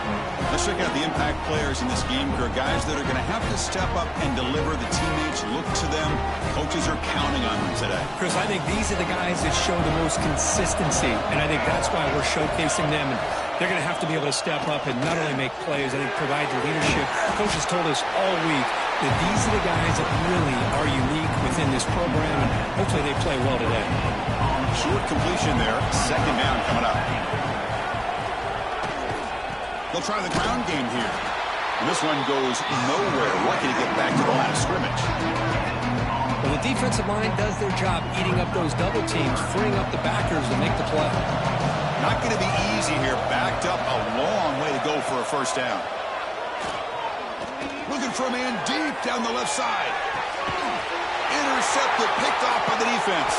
Let's check out the impact players in this game. There are guys that are going to have to step up and deliver. The teammates look to them. Coaches are counting on them today. Chris, I think these are the guys that show the most consistency, and I think that's why we're showcasing them. And they're going to have to be able to step up and not only make plays, I think provide the leadership. Coaches told us all week that these are the guys that really are unique within this program, and hopefully they play well today. Short completion there. Second down coming up. They'll try the ground game here. And this one goes nowhere. Lucky to get back to the line of scrimmage. Well, the defensive line does their job eating up those double teams, freeing up the backers to make the play. Not going to be easy here. Backed up a long way to go for a first down. Looking for a man deep down the left side. Intercepted, picked off by the defense.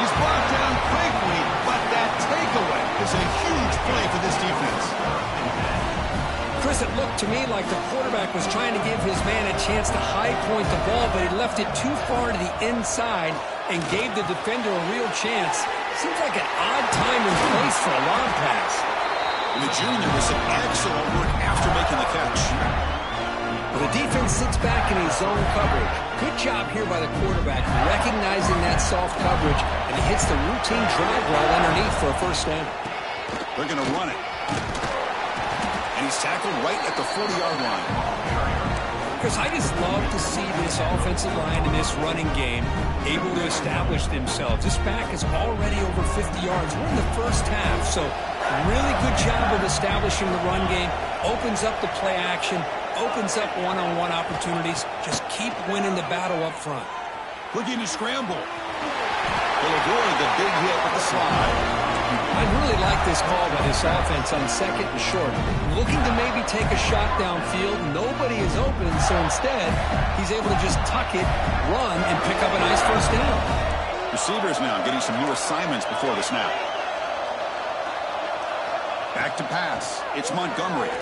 He's brought down quickly, but that takeaway is a huge play for this defense. Chris, it looked to me like the quarterback was trying to give his man a chance to high point the ball, but he left it too far to the inside and gave the defender a real chance. Seems like an odd time and place for a long pass. And the junior was some excellent work after making the catch. Well, the defense sits back in his zone coverage. Good job here by the quarterback, recognizing that soft coverage, and he hits the routine drag roll underneath for a first down. They're going to run it. And he's tackled right at the 40-yard line. Chris, I just love to see this offensive line in this running game able to establish themselves. This back is already over 50 yards. We're in the first half, so really good job of establishing the run game. Opens up the play action, opens up one-on-one opportunities. Just keep winning the battle up front. Looking to scramble. They'll avoid the big hit with the slide. I really like this call by this offense on second and short. Looking to maybe take a shot downfield. Nobody is open, so instead, he's able to just tuck it, run, and pick up a nice first down. Receivers now getting some new assignments before the snap. Back to pass. It's Montgomery.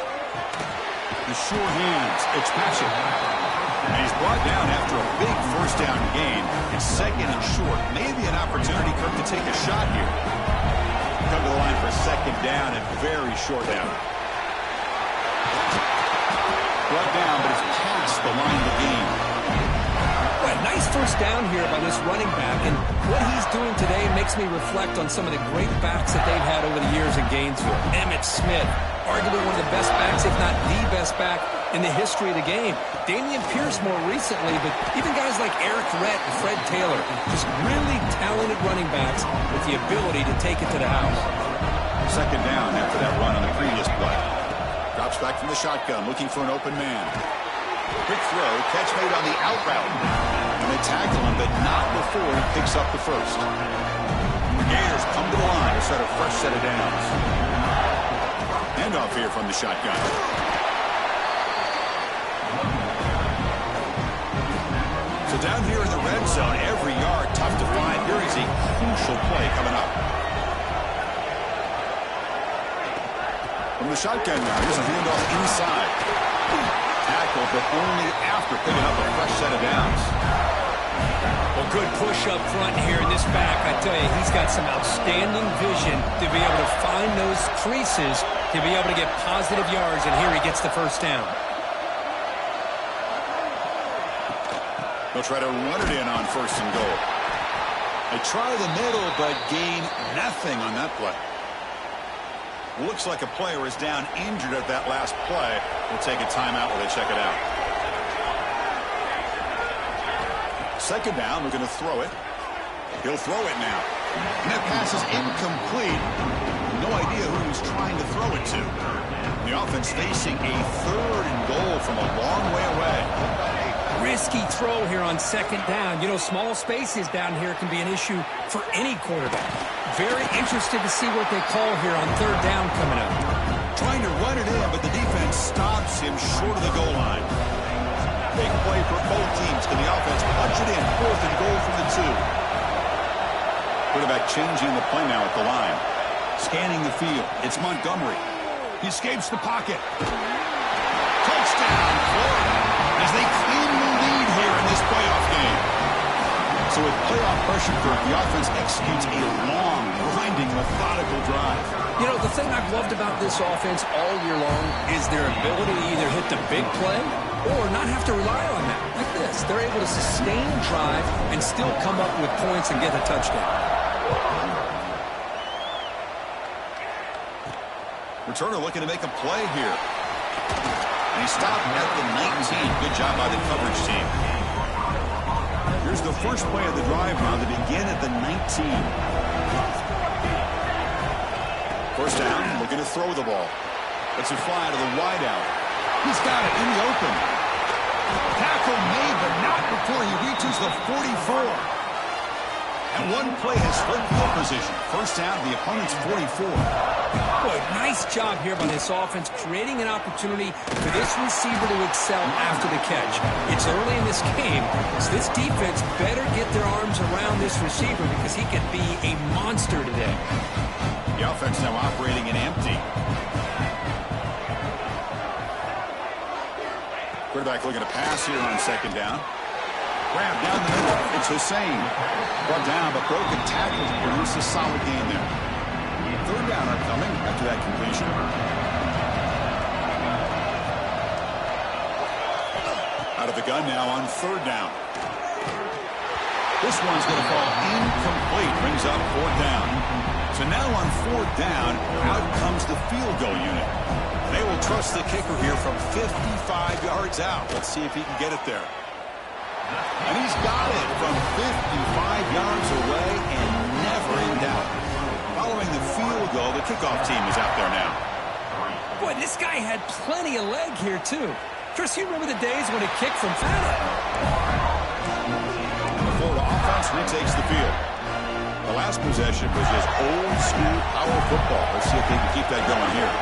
The sure hands. It's Patchett. And he's brought down after a big first down gain. It's second and short. Maybe an opportunity, Kirk, to take a shot here. Come to the line for second down and very short down. Brought down, but it's line of the game. Well, nice first down here by this running back, and what he's doing today makes me reflect on some of the great backs that they've had over the years in Gainesville. Emmitt Smith, arguably one of the best backs, if not the best back in the history of the game. Dameon Pierce more recently, but even guys like Eric Rhett and Fred Taylor, just really talented running backs with the ability to take it to the house. Second down after that run on the previous play. Drops back from the shotgun, looking for an open man. Quick throw, catch made on the out route. And they tackle him, but not before he picks up the first. The Gators come to the line to set a fresh set of downs. Handoff here from the shotgun. So down here in the red zone, every yard tough to find. Here is a crucial play coming up. From the shotgun now, here's a handoff inside. Tackle, but only after picking up a fresh set of downs. Well, good push up front here in this back. I tell you, he's got some outstanding vision to be able to find those creases, to be able to get positive yards, and here he gets the first down. They'll try to run it in on first and goal. They try the middle, but gain nothing on that play. Looks like a player is down injured at that last play. We'll take a timeout while they check it out. Second down, we're going to throw it. He'll throw it now. And that pass is incomplete. No idea who he's trying to throw it to. The offense facing a third and goal from a long way away. Risky throw here on second down. You know, small spaces down here can be an issue for any quarterback. Very interested to see what they call here on third down coming up. Trying to run it in, but the defense stops him short of the goal line. Big play for both teams. Can the offense punch it in? Fourth and goal from the 2. Quarterback changing the play now at the line. Scanning the field. It's Montgomery. He escapes the pocket. Touchdown, Florida, as they claim the lead here in this playoff game. So with playoff pressure, the offense executes a long, grinding, methodical drive. You know, the thing I've loved about this offense all year long is their ability to either hit the big play or not have to rely on that. Like this, they're able to sustain a drive and still come up with points and get a touchdown. Returner looking to make a play here. And he stopped at the 19. Good job by the coverage team. Here's the first play of the drive now to begin at the 19. First down, looking to throw the ball. It's a fly to the wideout. He's got it in the open. Tackle made, but not before he reaches the 44. And one play has flipped field position. First down, the opponent's 44. Boy, nice job here by this offense, creating an opportunity for this receiver to excel after the catch. It's early in this game, so this defense better get their arms around this receiver because he could be a monster today. The offense now operating in empty. Quarterback looking to pass here on second down. Grab down the middle. It's Hussein. Brought down, but broken tackle to produce a solid gain there. Third down upcoming after that completion. Out of the gun now on third down. This one's going to fall incomplete. Brings up fourth down. So now on fourth down, out comes the field goal unit. They will trust the kicker here from 55 yards out. Let's see if he can get it there. And he's got it from 55 yards away and never in doubt. Following the field goal, the kickoff team is out there now. Boy, this guy had plenty of leg here, too. Chris, you remember the days when he kicked from Fanta? The Florida offense retakes the field. The last possession was just old-school power football. Let's see if they can keep that going here.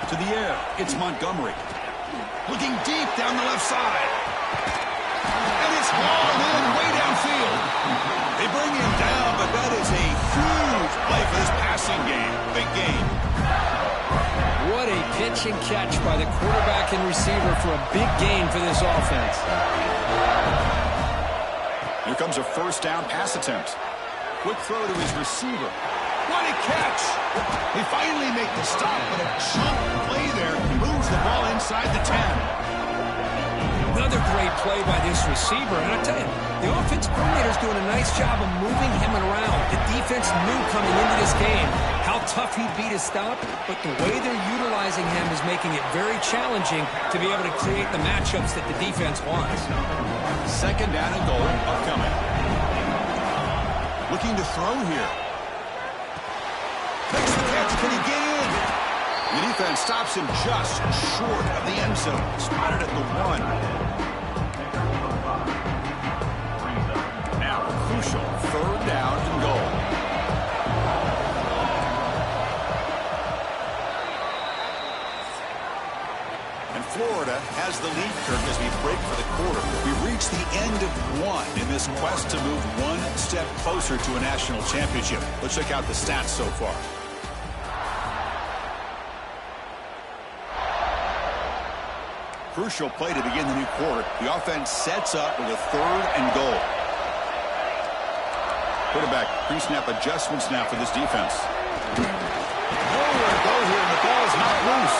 To the air, it's Montgomery. Looking deep down the left side. And it's hauled in way downfield. They bring him down, but that is a huge play for this passing game. Big gain. What a pitch and catch by the quarterback and receiver for a big gain for this offense. Here comes a first down pass attempt. Quick throw to his receiver. What a catch! They finally make the stop, but a chunk play there moves the ball inside the 10. play by this receiver. And I tell you, the offense coordinator is doing a nice job of moving him around. The defense knew coming into this game how tough he'd be to stop, but the way they're utilizing him is making it very challenging to be able to create the matchups that the defense wants. Second down and goal upcoming. Looking to throw here. Makes the catch. Can he get in? The defense stops him just short of the end zone. Spotted at the 1. Now a crucial third down and goal. And Florida has the lead, Kirk, as we break for the quarter. We've reached the end of one in this quest to move one step closer to a national championship. Let's check out the stats so far. Crucial play to begin the new quarter. The offense sets up with a third and goal. Quarterback pre-snap adjustments now for this defense. Nowhere to go here, and the ball's not loose.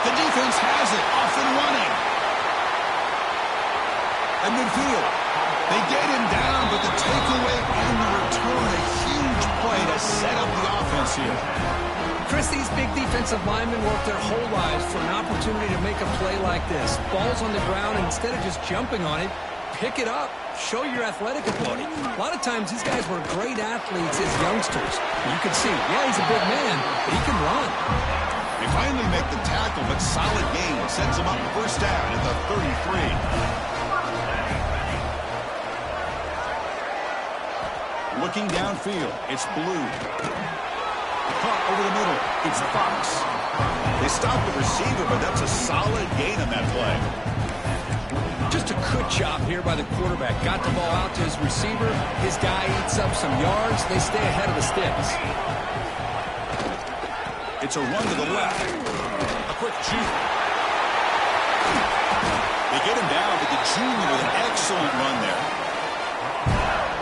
The defense has it, off and running. At midfield, they get him down, but the takeaway and the return, a huge play to set up the offense here. Chris, these big defensive linemen work their whole lives for an opportunity to make a play like this. Ball's on the ground, and instead of just jumping on it, pick it up. Show your athletic ability. A lot of times, these guys were great athletes as youngsters. You can see, yeah, he's a big man, but he can run. They finally make the tackle, but solid gain sends them up first down at the 33. Looking downfield, it's Blue. Caught over the middle, it's Fox. They stop the receiver, but that's a solid gain on that play. Just a good job here by the quarterback. Got the ball out to his receiver. His guy eats up some yards. They stay ahead of the sticks. It's a run to the left. A quick juke. They get him down, but the junior with an excellent run there.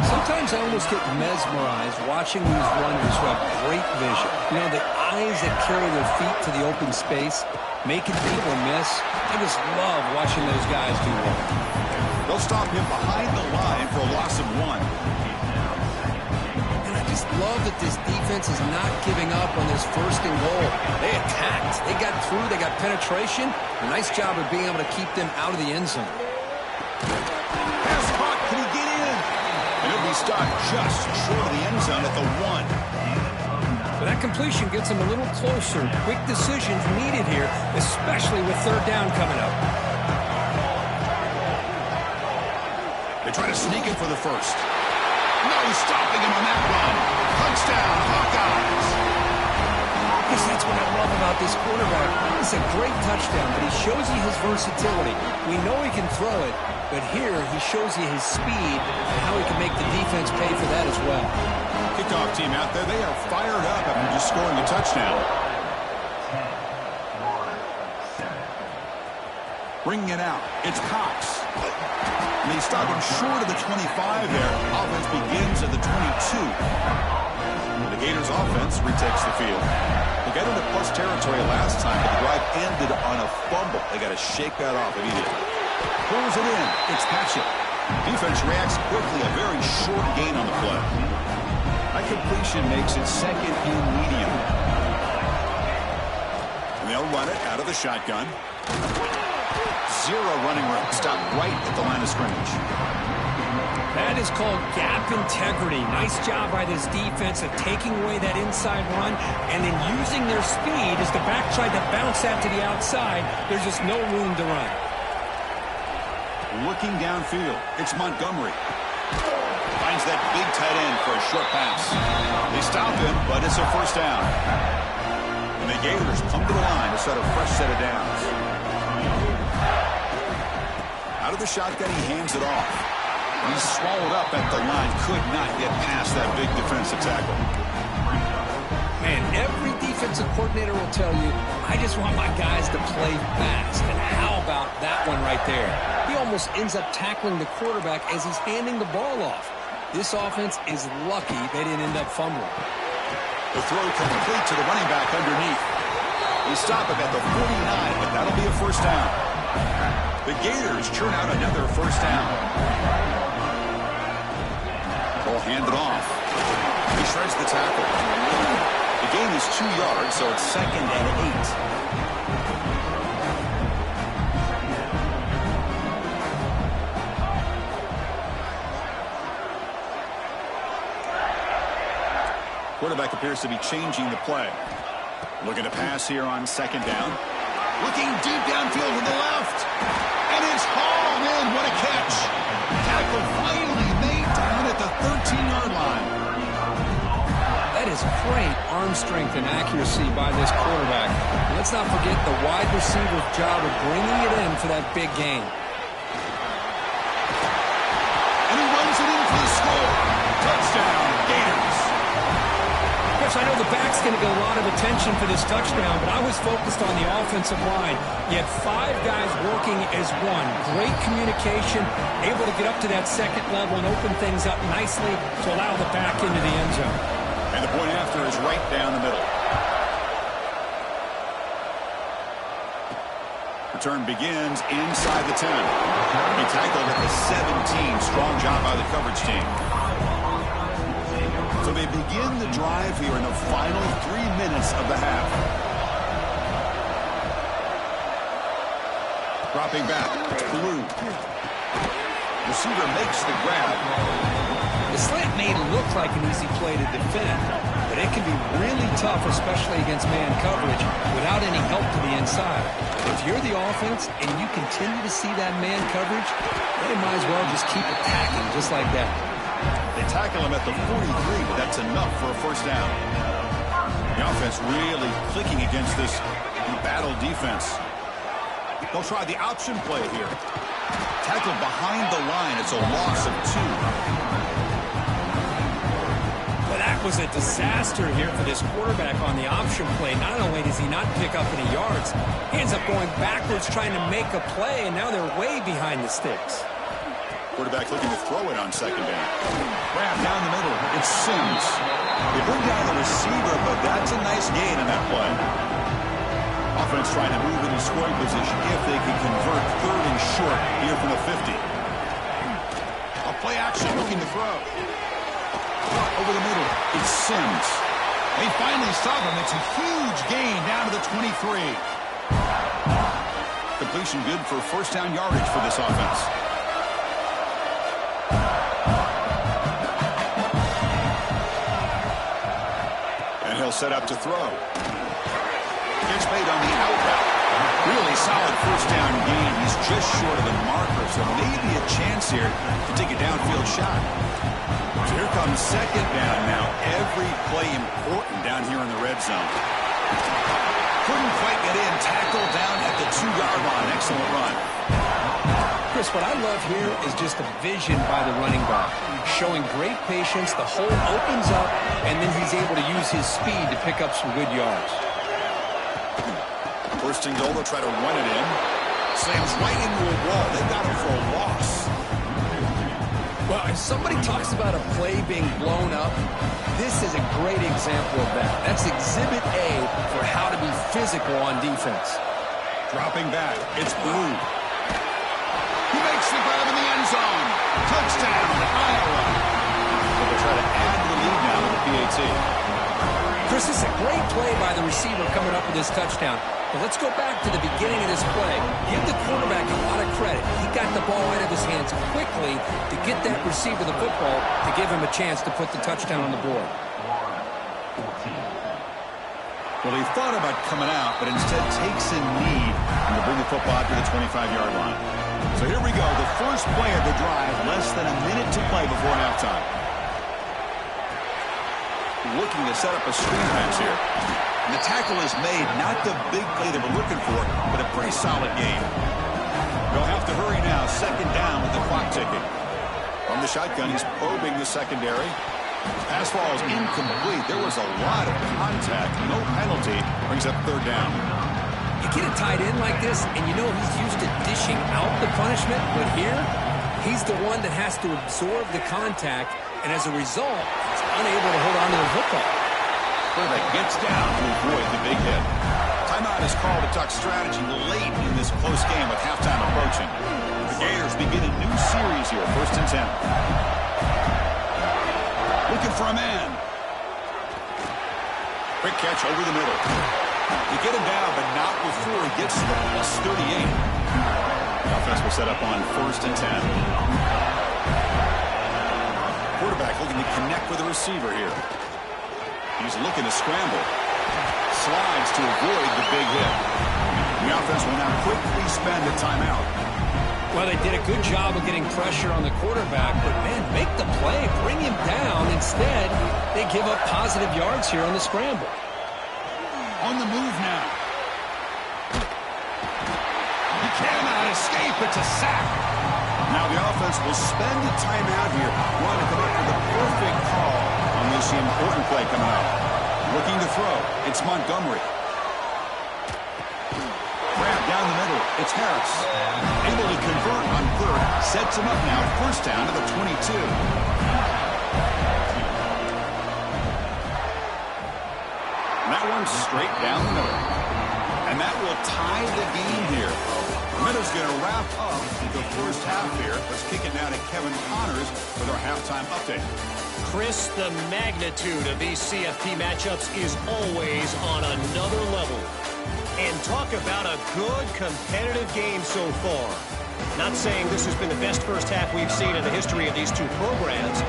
Sometimes I almost get mesmerized watching these runners who have great vision. You know, the eyes that carry their feet to the open space, making people miss. I just love watching those guys do well. They'll stop him behind the line for a loss of 1. And I just love that this defense is not giving up on this first and goal. They attacked. They got through. They got penetration. A nice job of being able to keep them out of the end zone. Pass caught. Can he get in? And he'll be stopped just short of the end zone at the 1. But that completion gets him a little closer. Quick decisions needed here, especially with third down coming up. They try to sneak him for the first. No stopping him on that run. Touchdown, Hawkeyes. Because that's what I love about this quarterback. It's a great touchdown, but he shows you his versatility. We know he can throw it, but here he shows you his speed and how he can make the defense pay for that as well. Kickoff team out there, they are fired up after just scoring a touchdown. Bringing it out, it's Cox. And they stop him short of the 25 there. Offense begins at the 22. The Gators offense retakes the field. They got into plus territory last time, but the drive ended on a fumble. They got to shake that off immediately. Pulls it in, it's Patchett. Defense reacts quickly, a very short gain on the play. That completion makes it second and medium. And they'll run it out of the shotgun. Zero running room. Stop right at the line of scrimmage. That is called gap integrity. Nice job by this defense of taking away that inside run and then using their speed as the back tried to bounce that to the outside. There's just no room to run. Looking downfield, it's Montgomery. Finds that big tight end for a short pass. They stop him, but it's a first down. And the Gators come to the line to set a fresh set of downs. Out of the shotgun, he hands it off. He's swallowed up at the line. Could not get past that big defensive tackle. Man, every defensive coordinator will tell you, I just want my guys to play fast. And how about that one right there? He almost ends up tackling the quarterback as he's handing the ball off. This offense is lucky they didn't end up fumbling. The throw complete to the running back underneath. They stop him at the 49, but that'll be a first down. The Gators churn out another first down. Ball handed off. He shreds the tackle. The gain is 2 yards, so it's 2nd and 8. Quarterback appears to be changing the play. Looking to pass here on 2nd down. Looking deep downfield to the left. And it's hauled in. What a catch. Tackle finally made down at the 13-yard line. That is great arm strength and accuracy by this quarterback. Let's not forget the wide receiver's job of bringing it in for that big gain. And he runs it in for the score. Touchdown, Gators. I know the back's going to get a lot of attention for this touchdown, but I was focused on the offensive line. You had 5 guys working as one. Great communication, able to get up to that 2nd level and open things up nicely to allow the back into the end zone. And the point after is right down the middle. Return begins inside the 10. He tackled at the 17. Strong job by the coverage team. So they begin the drive here in the final 3 minutes of the half. Dropping back. It's Blue. Receiver makes the grab. The slant made it look like an easy play to defend, but it can be really tough, especially against man coverage, without any help to the inside. If you're the offense and you continue to see that man coverage, then you might as well just keep attacking just like that. They tackle him at the 43, but that's enough for a first down. The offense really clicking against this battle defense. They'll try the option play here. Tackled behind the line. It's a loss of 2. Well, that was a disaster here for this quarterback on the option play. Not only does he not pick up any yards, he ends up going backwards trying to make a play, and now they're way behind the sticks. Quarterback looking to throw it on 2nd down. Grab down the middle. It's Sims. They bring down the receiver, but that's a nice gain in that play. Offense trying to move into scoring position if they can convert 3rd and short here from the 50. A play action looking to throw. Over the middle. It's Sims. They finally stop him. It's a huge gain down to the 23. Completion good for first down yardage for this offense. He'll set up to throw. Gets made on the out route. Really solid first down gain. He's just short of the marker, so maybe a chance here to take a downfield shot. So here comes 2nd down now. Every play important down here in the red zone. Couldn't quite get in. Tackle down at the 2-yard line. Excellent run. Chris, what I love here is just the vision by the running back. Showing great patience, the hole opens up, and then he's able to use his speed to pick up some good yards. First and goal, they'll try to run it in. Slams right into a wall. They've got him for a loss. Well, if somebody talks about a play being blown up, this is a great example of that. That's Exhibit A for how to be physical on defense. Dropping back, it's Blue. He makes the grab in the end zone. Touchdown, Iowa. So they'll try to add to the lead now with the PAT. Chris, this is a great play by the receiver coming up with this touchdown. But let's go back to the beginning of this play. Give the quarterback a lot of credit. He got the ball out of his hands quickly to get that receiver the football to give him a chance to put the touchdown on the board. Well, he thought about coming out, but instead takes a knee and to bring the football out to the 25-yard line. So here we go, the first play of the drive, less than a minute to play before halftime. Looking to set up a screen pass here. And the tackle is made, not the big play they were looking for, but a pretty solid game. They'll have to hurry now, 2nd down with the clock ticking. From the shotgun, he's probing the secondary. Pass ball is incomplete. There was a lot of contact, no penalty, brings up 3rd down. You get a tight end like this, and you know he's used to dishing out the punishment, but here, he's the one that has to absorb the contact, and as a result, he's unable to hold on to the football. Quarterback gets down to avoid the big hit. Time Timeout is called to duck strategy late in this close game with halftime approaching. The Gators begin a new series here, 1st and 10. Looking for a man. Quick catch over the middle. You get him down, but not before he gets to the +38. The offense will set up on 1st and 10. Quarterback looking to connect with the receiver here. He's looking to scramble. Slides to avoid the big hit. The offense will now quickly spend a timeout. Well, they did a good job of getting pressure on the quarterback, but, man, make the play, bring him down. Instead, they give up positive yards here on the scramble. On the move now. He cannot escape. It's a sack. Now the offense will spend a timeout here. Want to come up with a perfect call on this important play coming up. Looking to throw. It's Montgomery. Grab down the middle. It's Harris. Able to convert on 3rd. Sets him up now. 1st down to the 22. And that one's straight down the middle. And that will tie the game here. Minutes going to wrap up the first half here. Let's kick it now to Kevin Connors with our halftime update. Chris, the magnitude of these CFP matchups is always on another level. And talk about a good competitive game so far. Not saying this has been the best first half we've seen in the history of these two programs,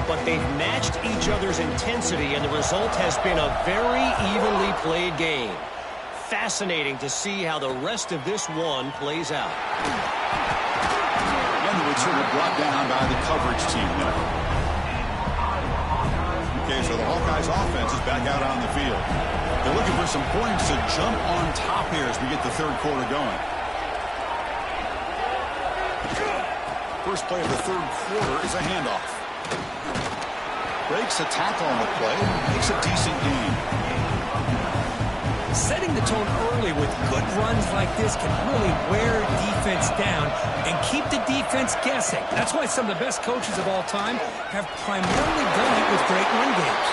but they've matched each other's intensity, and the result has been a very evenly played game. Fascinating to see how the rest of this one plays out. And the return brought down by the coverage team there. Okay, so the Hawkeyes offense is back out on the field. They're looking for some points to jump on top here as we get the 3rd quarter going. First play of the 3rd quarter is a handoff. Breaks a tackle on the play, makes a decent gain. Setting the tone early with good runs like this can really wear defense down and keep the defense guessing. That's why some of the best coaches of all time have primarily done it with great run games.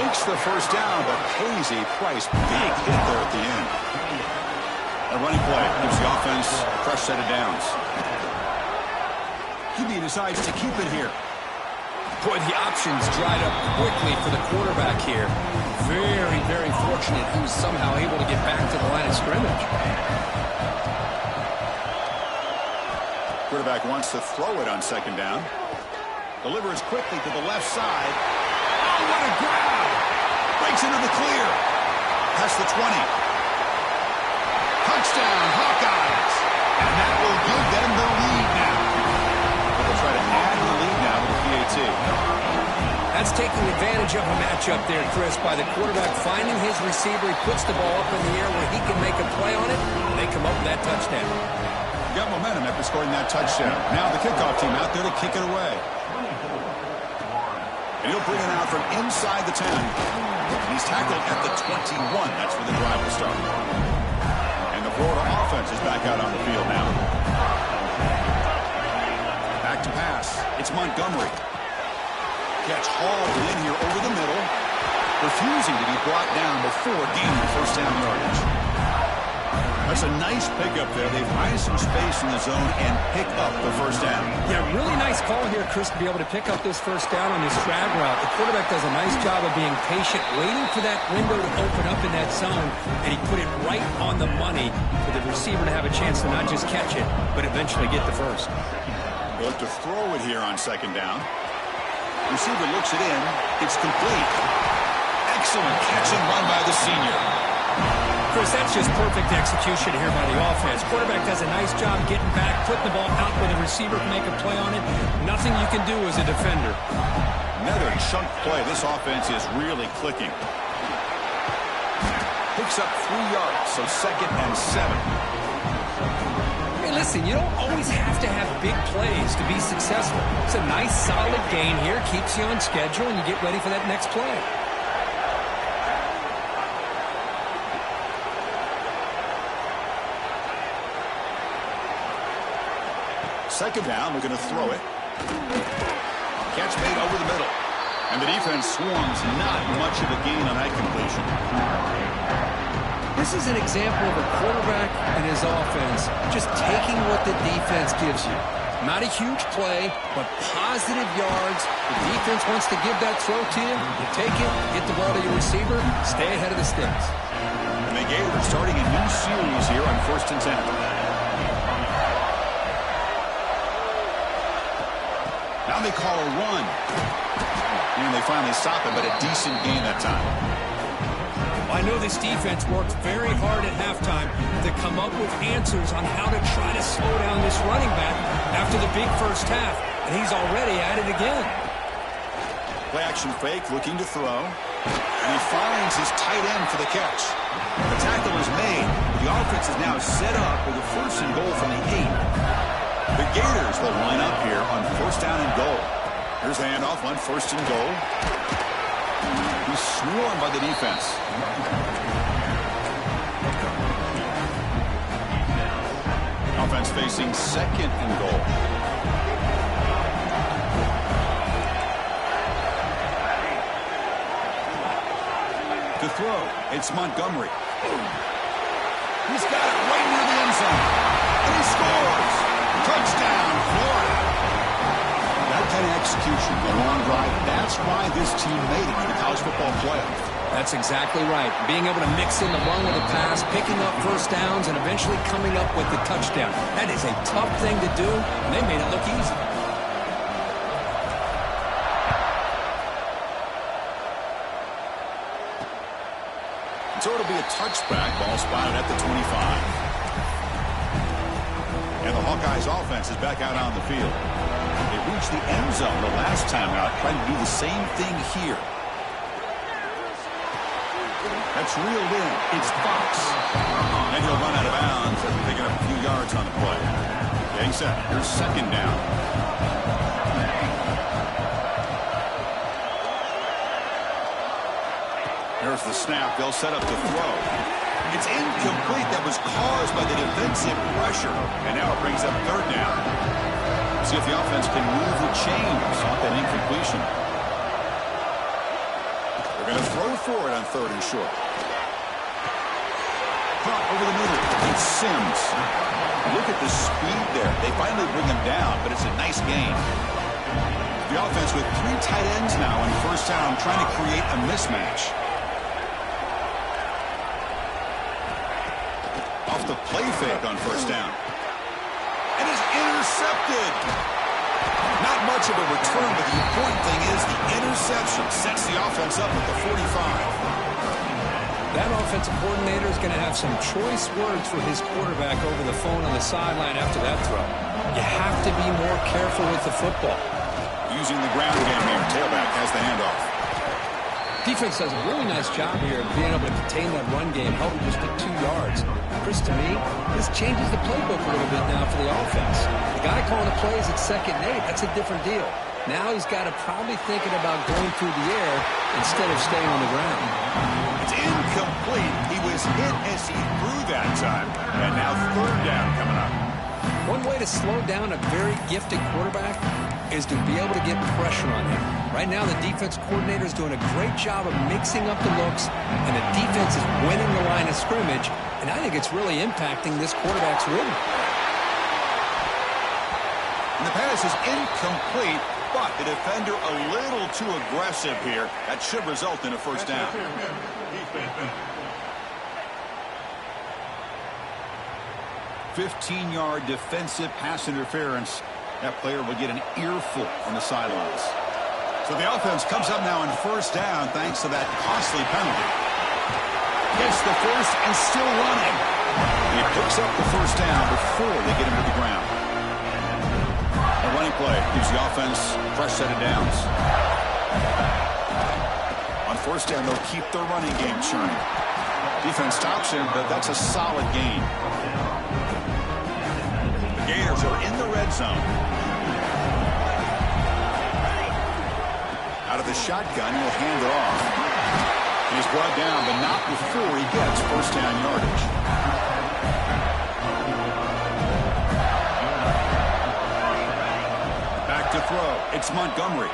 Makes the 1st down, but pays a price. Big hit there at the end. A running play gives the offense a fresh set of downs. He decides to keep it here. Boy, the options dried up quickly for the quarterback here. Very, very fortunate he was somehow able to get back to the line of scrimmage. Quarterback wants to throw it on 2nd down. Delivers quickly to the left side. Oh, what a grab! Breaks into the clear. Past the 20. Touchdown, Hawkeyes! And that will give them the lead now. They'll try to add the lead now with the PAT. That's taking advantage of a matchup there, Chris, by the quarterback finding his receiver. He puts the ball up in the air where he can make a play on it, and they come up with that touchdown. Got momentum after scoring that touchdown. Now the kickoff team out there to kick it away. And he'll bring it out from inside the 10. He's tackled at the 21. That's where the drive will start. And the Florida offense is back out on the field now. Back to pass. It's Montgomery. Catch hauled in here over the middle. Refusing to be brought down before gaining 1st down yardage. That's a nice pickup there. They've hided some space in the zone and pick up the 1st down. Yeah, really nice call here, Chris, to be able to pick up this 1st down on this drag route. The quarterback does a nice job of being patient, waiting for that window to open up in that zone, and he put it right on the money for the receiver to have a chance to not just catch it, but eventually get the 1st. They'll look to throw it here on 2nd down. Receiver looks it in. It's complete. Excellent catch and run by the senior. Chris, that's just perfect execution here by the offense. Quarterback does a nice job getting back, putting the ball out where the receiver can make a play on it. Nothing you can do as a defender. Another chunk play. This offense is really clicking. Picks up 3 yards, so 2nd and 7. Hey, listen, you don't always have to have big plays to be successful. It's a nice, solid gain here. Keeps you on schedule, and you get ready for that next play. Second down, we're going to throw it. Catch made over the middle. And the defense swarms not much of a gain on that completion. This is an example of a quarterback and his offense just taking what the defense gives you. Not a huge play, but positive yards. The defense wants to give that throw to you. You take it, get the ball to your receiver, stay ahead of the sticks. And the Gators starting a new series here on 1st and 10. Now they call a run. And they finally stop it, but a decent gain that time. I know this defense worked very hard at halftime to come up with answers on how to try to slow down this running back after the big first half, and he's already at it again. Play action fake, looking to throw, and he finds his tight end for the catch. The tackle is made. The offense is now set up with a 1st and goal from the 8. The Gators will line up here on 1st down and goal. Here's the handoff on 1st and goal. He's swarmed by the defense. Offense facing 2nd and goal. To throw, it's Montgomery. He's got it right near the end zone. And he scores! Touchdown, Florida! That kind of execution, the long drive, that's why this team made it to the college football playoff. That's exactly right. Being able to mix in the run with the pass, picking up first downs, and eventually coming up with the touchdown. That is a tough thing to do, and they made it look easy. So it'll be a touchback, ball spotted at the 25. And the Hawkeyes offense is back out on the field. They reached the end zone the last time out, trying to do the same thing here. That's reeled in. It's Fox. And he'll run out of bounds after picking up a few yards on the play. Yeah, he said, here's 2nd down. There's the snap. They'll set up the throw. It's incomplete. That was caused by the defensive pressure. And now it brings up 3rd down. See if the offense can move the chains off that incompletion. They're going to throw for it on 3rd and short. Caught over the middle. It's Sims. Look at the speed there. They finally bring him down, but it's a nice gain. The offense with 3 tight ends now on 1st down, trying to create a mismatch. Off the play fake on 1st down. And it's intercepted. Not much of a return, but the important thing is the interception sets the offense up at the 45. That offensive coordinator is going to have some choice words for his quarterback over the phone on the sideline after that throw. You have to be more careful with the football. Using the ground game here, tailback has the handoff. Defense does a really nice job here of being able to contain that run game, held him just to 2 yards. Chris, to me, this changes the playbook a little bit now for the offense. The guy calling the plays at 2nd and 8, that's a different deal. Now he's got to probably thinking about going through the air instead of staying on the ground. It's incomplete. He was hit as he threw that time. And now 3rd down coming up. One way to slow down a very gifted quarterback is to be able to get pressure on him. Right now, the defense coordinator is doing a great job of mixing up the looks, and the defense is winning the line of scrimmage, and I think it's really impacting this quarterback's rhythm. And the pass is incomplete, but the defender a little too aggressive here. That should result in a 1st down. 15-yard defensive pass interference. That player will get an earful on the sidelines. So the offense comes up now on 1st down thanks to that costly penalty. Gets the 1st and still running. He picks up the 1st down before they get him to the ground. A running play gives the offense a fresh set of downs. On 1st down, they'll keep their running game churning. Defense stops him, but that's a solid gain. The Gators are in the red zone. Out of the shotgun, he'll hand it off. He's brought down, but not before he gets 1st down yardage. Back to throw. It's Montgomery.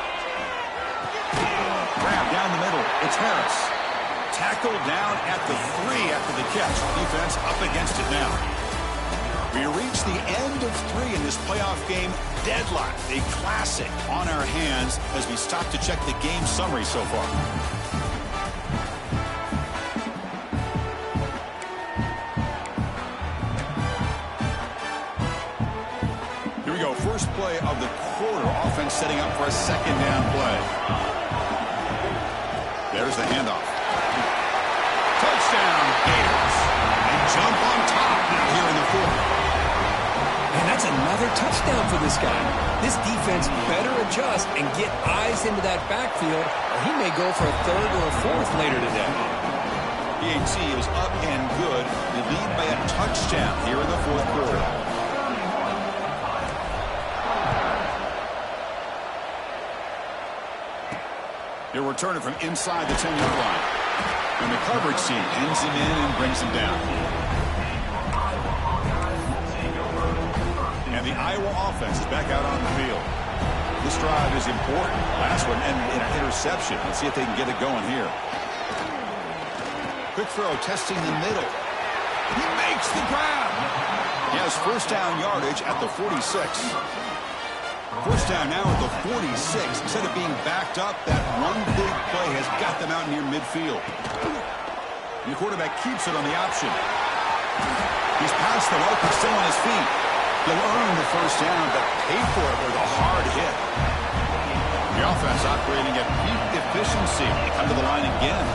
Grab down the middle. It's Harris. Tackled down at the 3 after the catch. Defense up against it now. We reach the end of 3 in this playoff game. Deadlock, a classic on our hands as we stop to check the game summary so far. Here we go. First play of the quarter. Offense setting up for a second down play. There's the handoff. Touchdown, Gators. They jump on top now here in the fourth. And that's another touchdown for this guy. This defense better adjust and get eyes into that backfield, or he may go for a third or a fourth later today. PAT is up and good. They lead by a touchdown here in the fourth quarter. He'll return it from inside the 10-yard line. And the coverage team ends him in and brings him down. And the Iowa offense is back out on the field. This drive is important. Last one ended in an interception. Let's see if they can get it going here. Quick throw, testing the middle. He makes the grab. He has first down yardage at the 46. First down now at the 46. Instead of being backed up, that one big play has got them out near midfield. And the quarterback keeps it on the option. He's past the mark, but still on his feet. He'll earn the first down, but pay for it with a hard hit. The offense operating at peak efficiency. They come to the line again.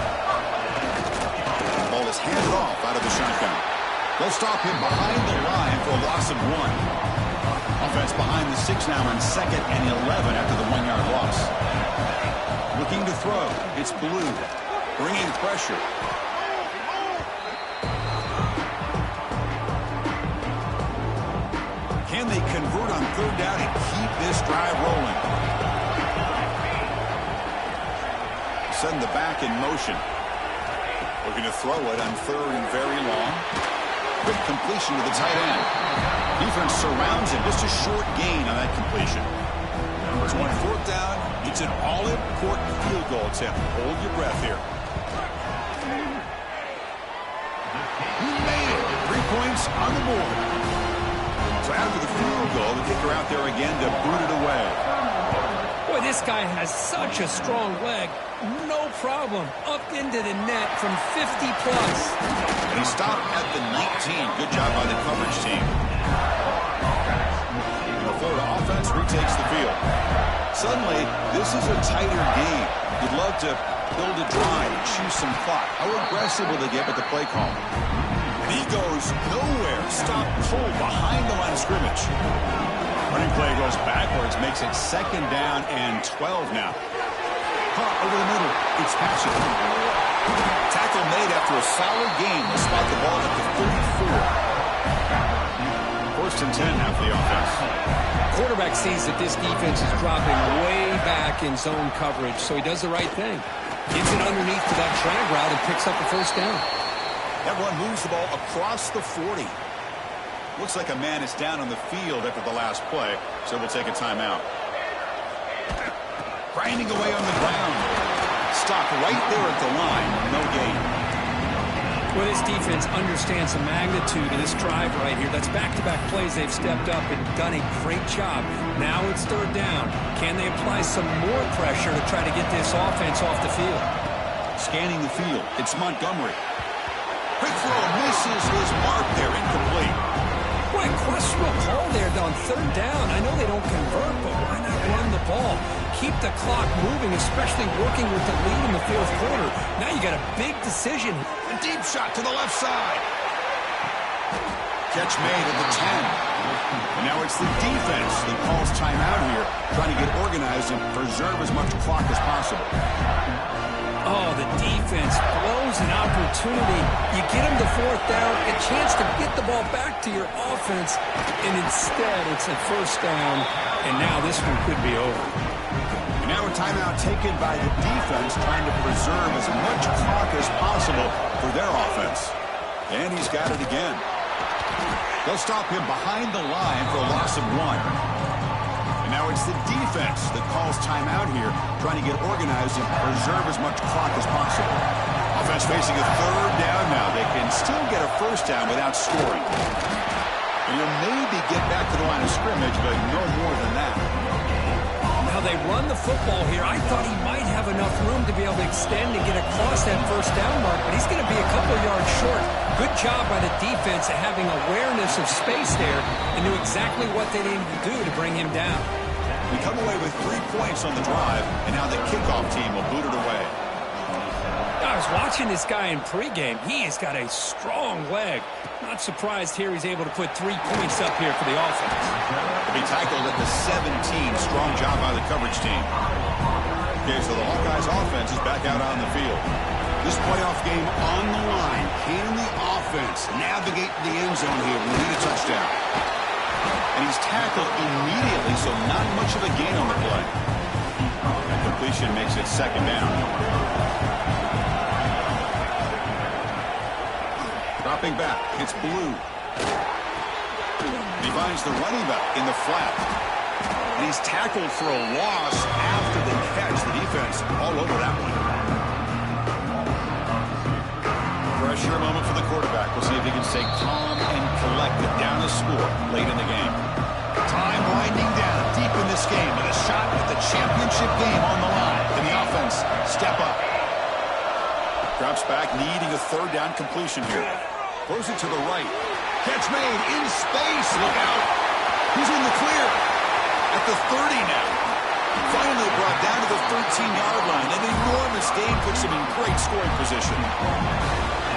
The ball is handed off out of the shotgun. They'll stop him behind the line for a loss of 1. Offense behind the 6 now on 2nd and 11 after the 1-yard loss. Looking to throw. It's Blue. Bringing pressure. Can they convert on third down and keep this drive rolling? Send the back in motion. Looking to throw it on third and very long. Quick completion to the tight end. Defense surrounds him. Just a short gain on that completion. It's 1 4th down. It's an all-important field goal attempt. Hold your breath here. He made it. 3 points on the board. So after the field goal, the kicker out there again to boot it away. Boy, this guy has such a strong leg. No problem. Up into the net from 50-plus. And he stopped at the 19. Good job by the coverage team. The Florida offense retakes the field. Suddenly, this is a tighter game. You'd love to build a drive, choose some clock. How aggressive will they get with the play call? And he goes nowhere. Stop cold behind the line of scrimmage. Running play goes backwards, makes it 2nd down and 12 now. Caught over the middle. It's Patchett. Tackle made after a solid game. They'll spot the ball at the 34. 1st and 10 now for the offense. Quarterback sees that this defense is dropping way back in zone coverage, so he does the right thing. Gets it underneath to that drag route and picks up the first down. That run moves the ball across the 40. Looks like a man is down on the field after the last play, so we'll take a timeout. Grinding away on the ground. Stopped right there at the line. No gain. Well, this defense understands the magnitude of this drive right here. That's back-to-back plays. They've stepped up and done a great job. Now it's 3rd down. Can they apply some more pressure to try to get this offense off the field? Scanning the field. It's Montgomery. Quick throw misses his mark there. Incomplete. Boy, questionable call there on 3rd down. I know they don't convert, but why not run the ball? Keep the clock moving, especially working with the lead in the 4th quarter. Now you got a big decision. A deep shot to the left side. Catch made at the 10. And now it's the defense that calls timeout here, trying to get organized and preserve as much clock as possible. Oh, the defense blows an opportunity. You get them to 4th down, a chance to get the ball back to your offense, and instead it's a 1st down, and now this one could be over. And now a timeout taken by the defense, trying to preserve as much clock as possible for their offense. And he's got it again. They'll stop him behind the line for a loss of 1. And now it's the defense that calls timeout here, trying to get organized and preserve as much clock as possible. Offense facing a third down now. They can still get a first down without scoring. And you'll maybe get back to the line of scrimmage, but no more than that. Now they run the football here. I thought he might have enough room to be able to extend and get across that first down mark, but he's going to be a couple yards short. Good job by the defense at having awareness of space there and knew exactly what they needed to do to bring him down. We come away with 3 points on the drive, and now the kickoff team will boot it away. I was watching this guy in pregame. He has got a strong leg. Not surprised here he's able to put 3 points up here for the offense. He'll be tackled at the 17. Strong job by the coverage team. Okay, so the Hawkeyes offense is back out on the field. This playoff game on the line. Can the offense navigate the end zone here when they need a touchdown? And he's tackled immediately, so not much of a gain on the play. That completion makes it second down. Dropping back, it's Blue. He finds the running back in the flat. And he's tackled for a loss after the catch. The defense all over that one. Pressure moment for the quarterback. We'll see if he can stay calm and collected down the score late in the game. Time winding down deep in this game with a shot at the championship game on the line. And the offense step up. Drops back, needing a third down completion here. Throws it to the right. Catch made in space. Look out. He's in the clear. At the 30 now. Finally brought down to the 13-yard line. An enormous gain puts him in great scoring position.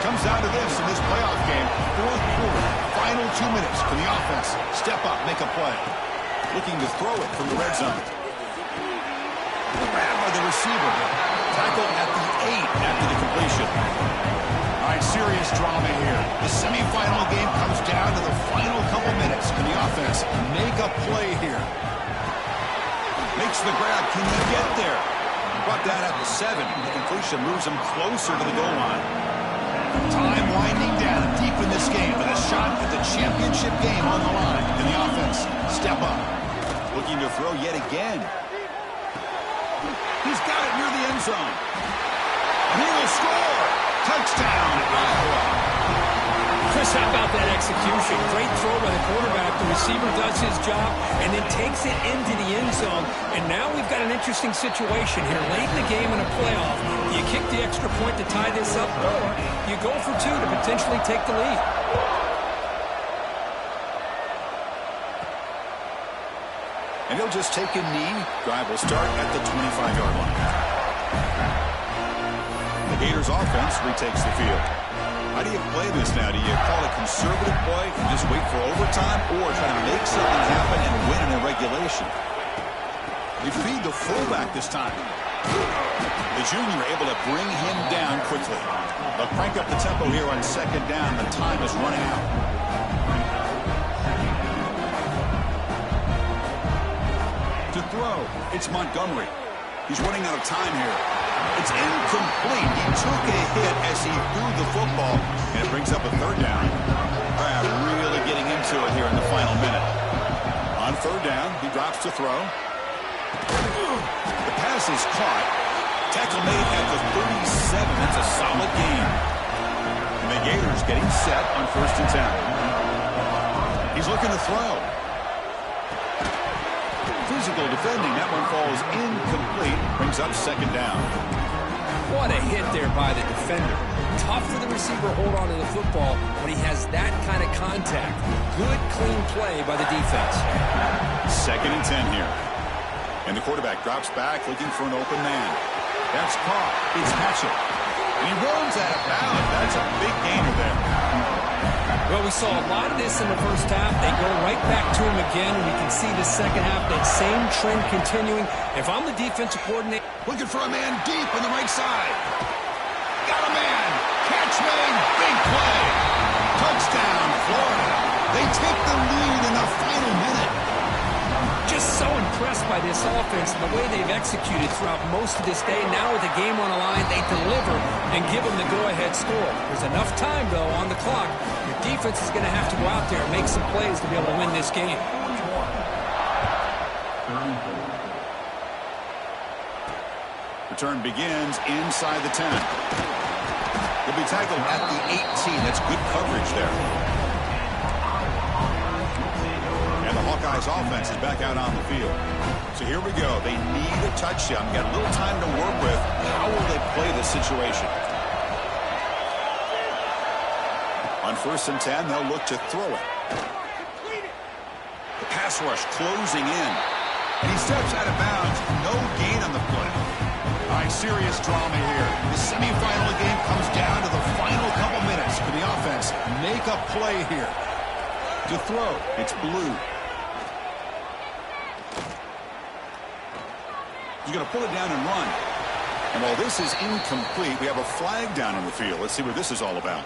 Comes down to this in this playoff game. Fourth quarter. Final 2 minutes. Can the offense step up, make a play? Looking to throw it from the red zone. Grabbed by the receiver. Tackled at the 8 after the completion. All right, serious drama here. The semifinal game comes down to the final couple minutes. Can the offense make a play here? Makes the grab. Can he get there? Brought down at the 7. The completion moves him closer to the goal line. Time winding down deep in this game with a shot at the championship game on the line. Can the offense step up? Looking to throw yet again. He's got it near the end zone. And he will score. Touchdown, Iowa. Chris, how about that execution? Great throw by the quarterback. The receiver does his job and then takes it into the end zone. And now we've got an interesting situation here. Late in the game in a playoff, do you kick the extra point to tie this up, or you go for 2 to potentially take the lead? And he'll just take a knee. Drive will start at the 25-yard line. The Gators offense retakes the field. How do you play this now? Do you call a conservative play and just wait for overtime, or try to make something happen and win in a regulation? They feed the fullback this time. The junior able to bring him down quickly. They'll crank up the tempo here on second down. The time is running out. To throw, it's Montgomery. He's running out of time here. It's incomplete. He took a hit as he threw the football, and it brings up a third down. Really getting into it here in the final minute. On third down, he drops to throw. The pass is caught. Tackle made at the 37. That's a solid gain. And the Gators getting set on 1st and 10. He's looking to throw. Physical defending. That one falls incomplete. Brings up second down. What a hit there by the defender. Tough for the receiver to hold on to the football when he has that kind of contact. Good, clean play by the defense. 2nd and 10 here. And the quarterback drops back looking for an open man. That's caught. It's Hatchett. And he runs out of bounds. That's a big gainer there. Well, we saw a lot of this in the first half. They go right back to him again, and we can see the second half, that same trend continuing. If I'm the defensive coordinator... Looking for a man deep on the right side. Got a man. Catch made. Big play. Touchdown, Florida. They take the lead in the final minute. Just so impressed by this offense and the way they've executed throughout most of this day. Now with the game on the line, they deliver and give them the go-ahead score. There's enough time, though, on the clock. Your defense is going to have to go out there and make some plays to be able to win this game. Return begins inside the 10. He'll be tackled at the 18. That's good coverage there. And the Hawkeyes offense is back out on the field. So here we go. They need a touchdown. Got a little time to work with. How will they play this situation? On 1st and 10, they'll look to throw it. The pass rush closing in. And he steps out of bounds. No gain on the play. All right, serious drama here. The semifinal game comes down to the final couple minutes. Can the offense make a play here? To throw, it's Blue. He's going to pull it down and run. And while this is incomplete, we have a flag down in the field. Let's see what this is all about.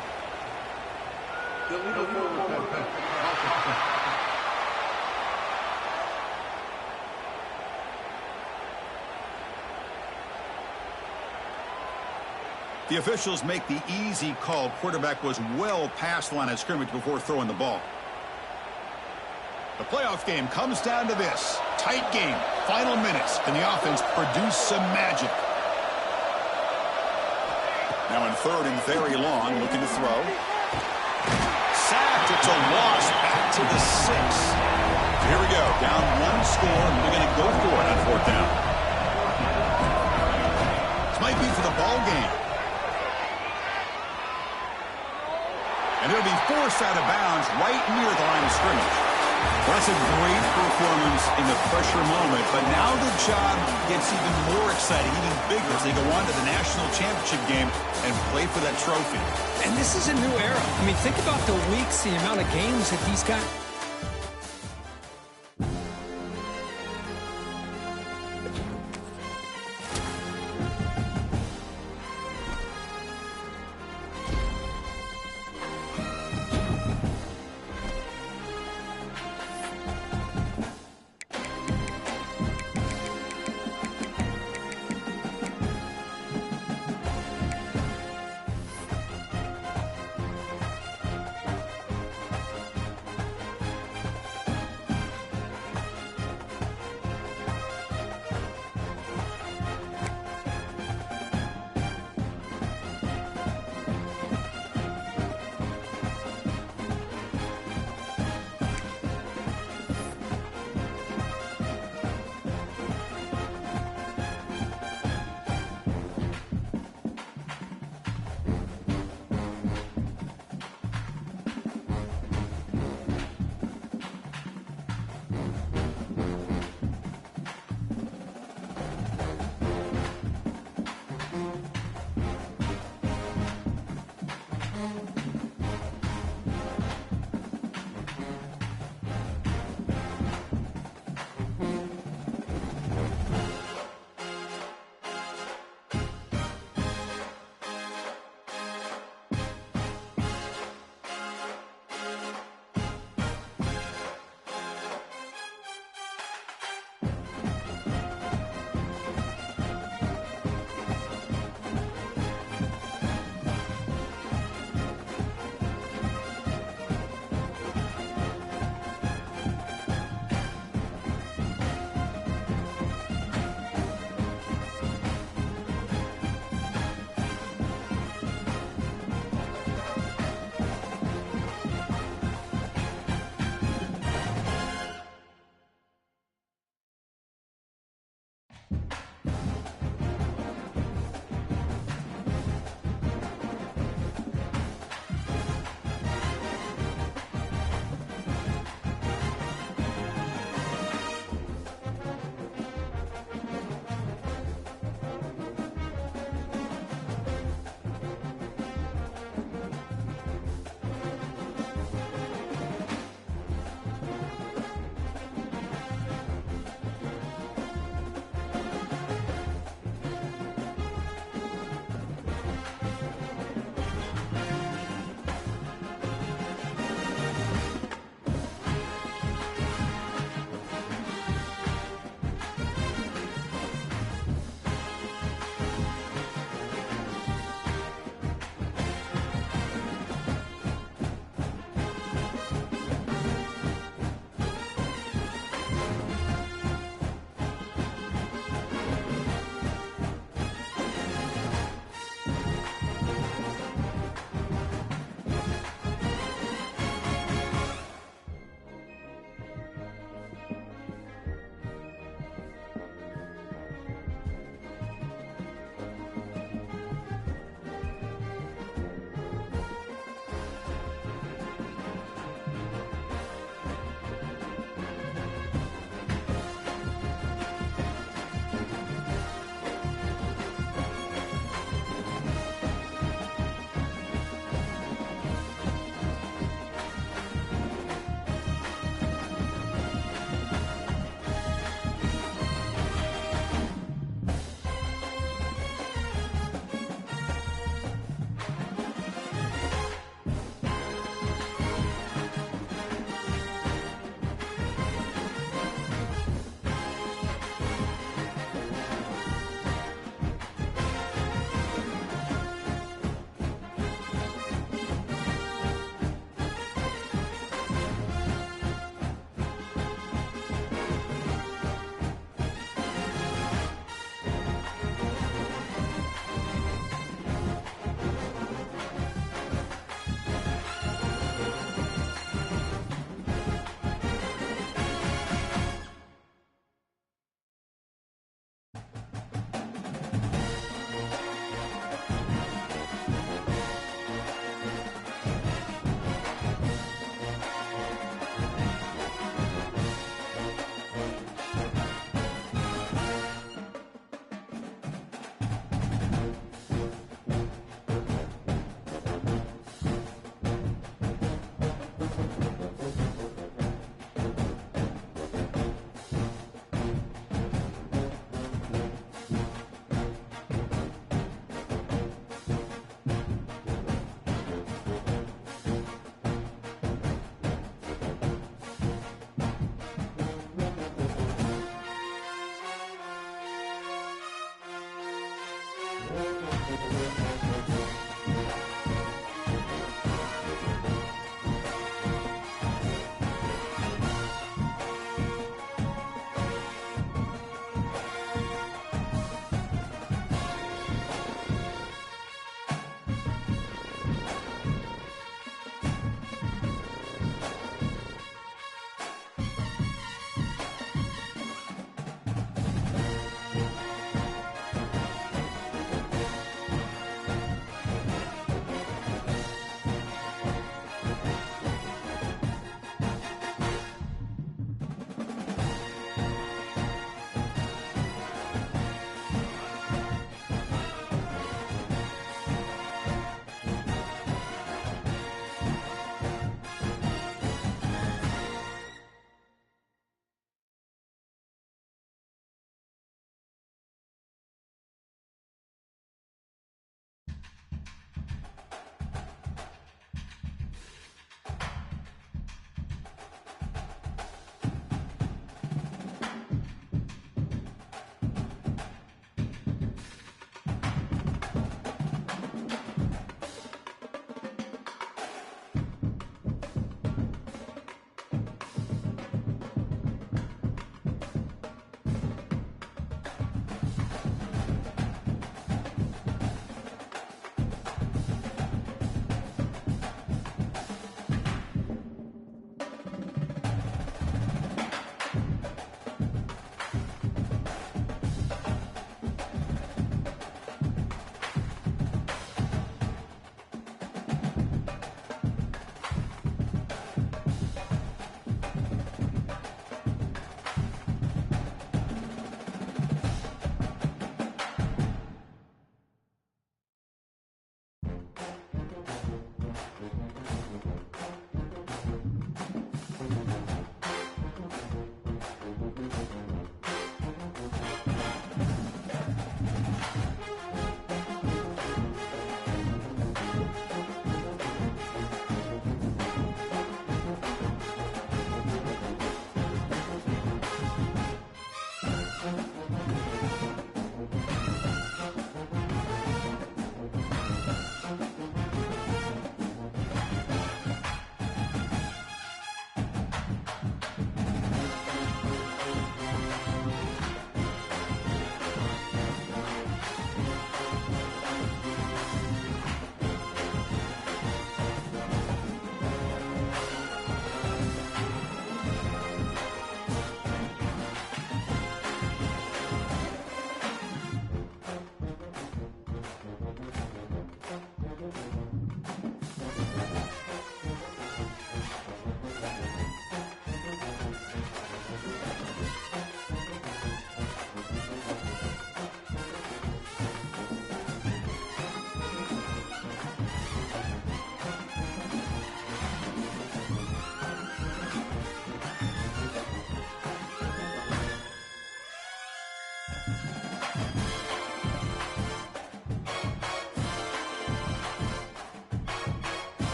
The officials make the easy call. Quarterback was well past the line of scrimmage before throwing the ball. The playoff game comes down to this. Tight game. Final minutes. Can the offense produce some magic? Now in 3rd and very long, looking to throw. Sacked. It's a loss. Back to the 6. So here we go. Down 1 score. They're going to go for it on 4th down. This might be for the ball game. And it'll be forced out of bounds right near the line of scrimmage. Well, that's a great performance in the pressure moment, but now the job gets even more exciting, even bigger as they go on to the national championship game and play for that trophy. And this is a new era. I mean, think about the weeks, the amount of games that these guys...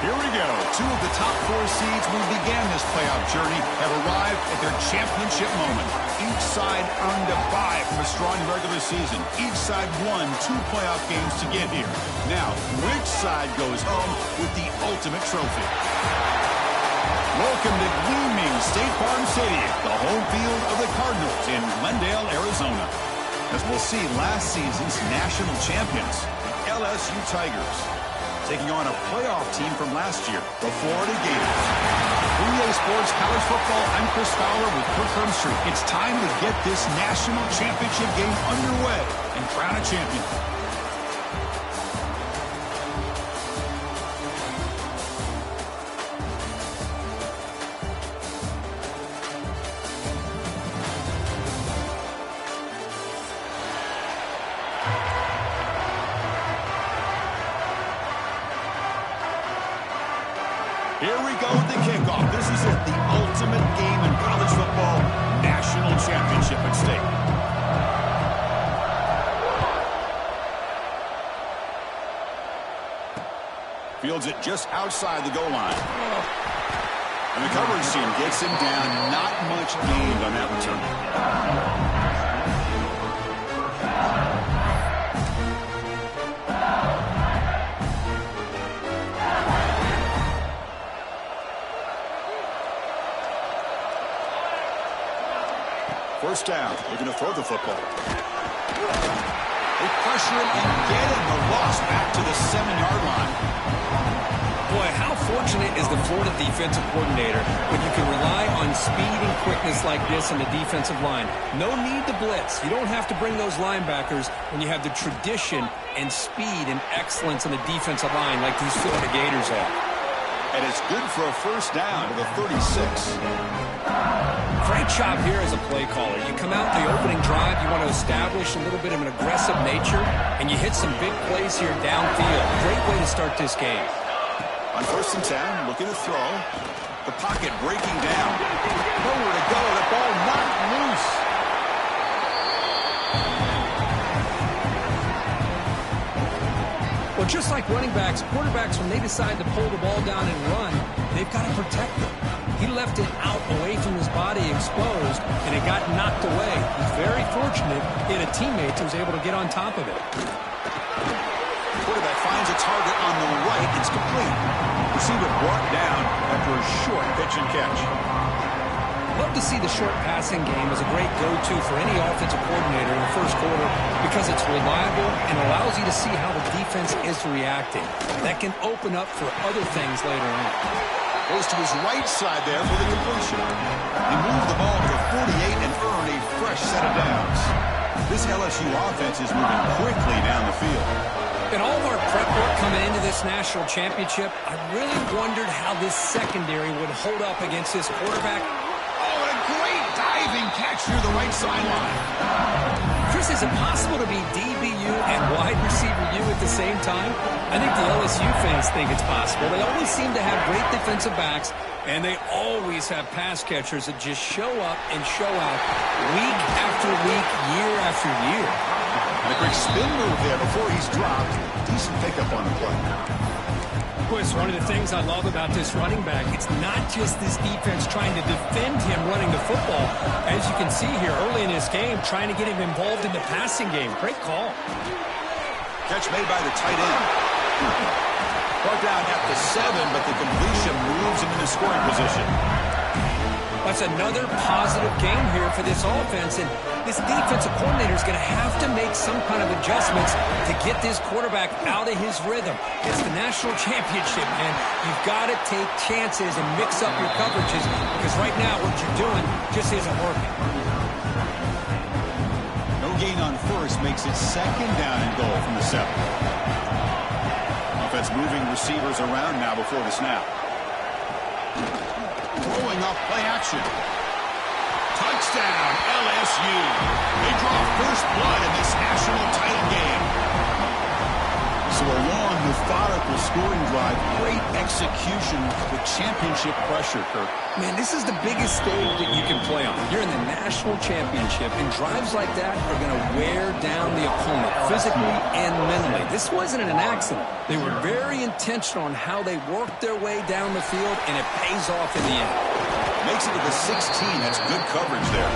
Here we go. Two of the top 4 seeds who began this playoff journey have arrived at their championship moment. Each side earned a bye from a strong regular season. Each side won 2 playoff games to get here. Now, which side goes home with the ultimate trophy? Welcome to gleaming State Farm Stadium, the home field of the Cardinals in Glendale, Arizona. As we'll see last season's national champions, LSU Tigers, taking on a playoff team from last year, the Florida Gators. For EA Sports College Football, I'm Chris Fowler with Kirk Herbstreit. It's time to get this national championship game underway and crown a champion. Here we go with the kickoff. This is it, the ultimate game in college football, national championship at stake. Fields it just outside the goal line. And the coverage team gets him down. Not much gained on that return. First down, looking to throw the football. They pressure him and get him. The loss back to the 7-yard line. Boy, how fortunate is the Florida defensive coordinator when you can rely on speed and quickness like this in the defensive line. No need to blitz. You don't have to bring those linebackers when you have the tradition and speed and excellence in the defensive line like these Florida Gators have. And it's good for a first down to the 36. Great job here as a play caller. You come out in the opening drive, you want to establish a little bit of an aggressive nature, and you hit some big plays here downfield. Great way to start this game. On first and 10, looking to throw. The pocket breaking down. Nowhere to go. The ball knocked loose. Well, just like running backs, quarterbacks, when they decide to pull the ball down and run, they've got to protect it. He left it out away from his body exposed, and it got knocked away. He's very fortunate he had a teammate who was able to get on top of it. Quarterback finds a target on the right. It's complete. Receiver brought down after a short pitch and catch. Love to see the short passing game as a great go-to for any offensive coordinator in the first quarter because it's reliable and allows you to see how the defense is reacting. That can open up for other things later on. Goes to his right side there for the completion. He moved the ball to 48 and earned a fresh set of downs. This LSU offense is moving quickly down the field. In all of our prep work coming into this national championship, I really wondered how this secondary would hold up against this quarterback. Oh, and a great diving catch near the right sideline. Chris, is it possible to be DBU and wide receiver U at the same time? I think the LSU fans think it's possible. They always seem to have great defensive backs, and they always have pass catchers that just show up and show out week after week, year after year. And a quick spin move there before he's dropped. Decent pickup on the play. Of course, one of the things I love about this running back, it's not just this defense trying to defend him running the football. As you can see here early in this game, trying to get him involved in the passing game. Great call. Catch made by the tight end. Brought down at the 7, but the completion moves him into scoring position. That's another positive game here for this offense, and this defensive coordinator is going to have to make some kind of adjustments to get this quarterback out of his rhythm. It's the national championship, man. You've got to take chances and mix up your coverages because right now what you're doing just isn't working. No gain on first makes it second down and goal from the 7. Offense moving receivers around now before the snap. Throwing off play action. Touchdown, LSU. They draw first blood in this national title game. So a long, methodical scoring drive, great execution with championship pressure, Kirk. Man, this is the biggest stage that you can play on. You're in the national championship, and drives like that are going to wear down the opponent physically and mentally. This wasn't an accident. They were very intentional on how they worked their way down the field, and it pays off in the end. Makes it to the 16. That's good coverage there.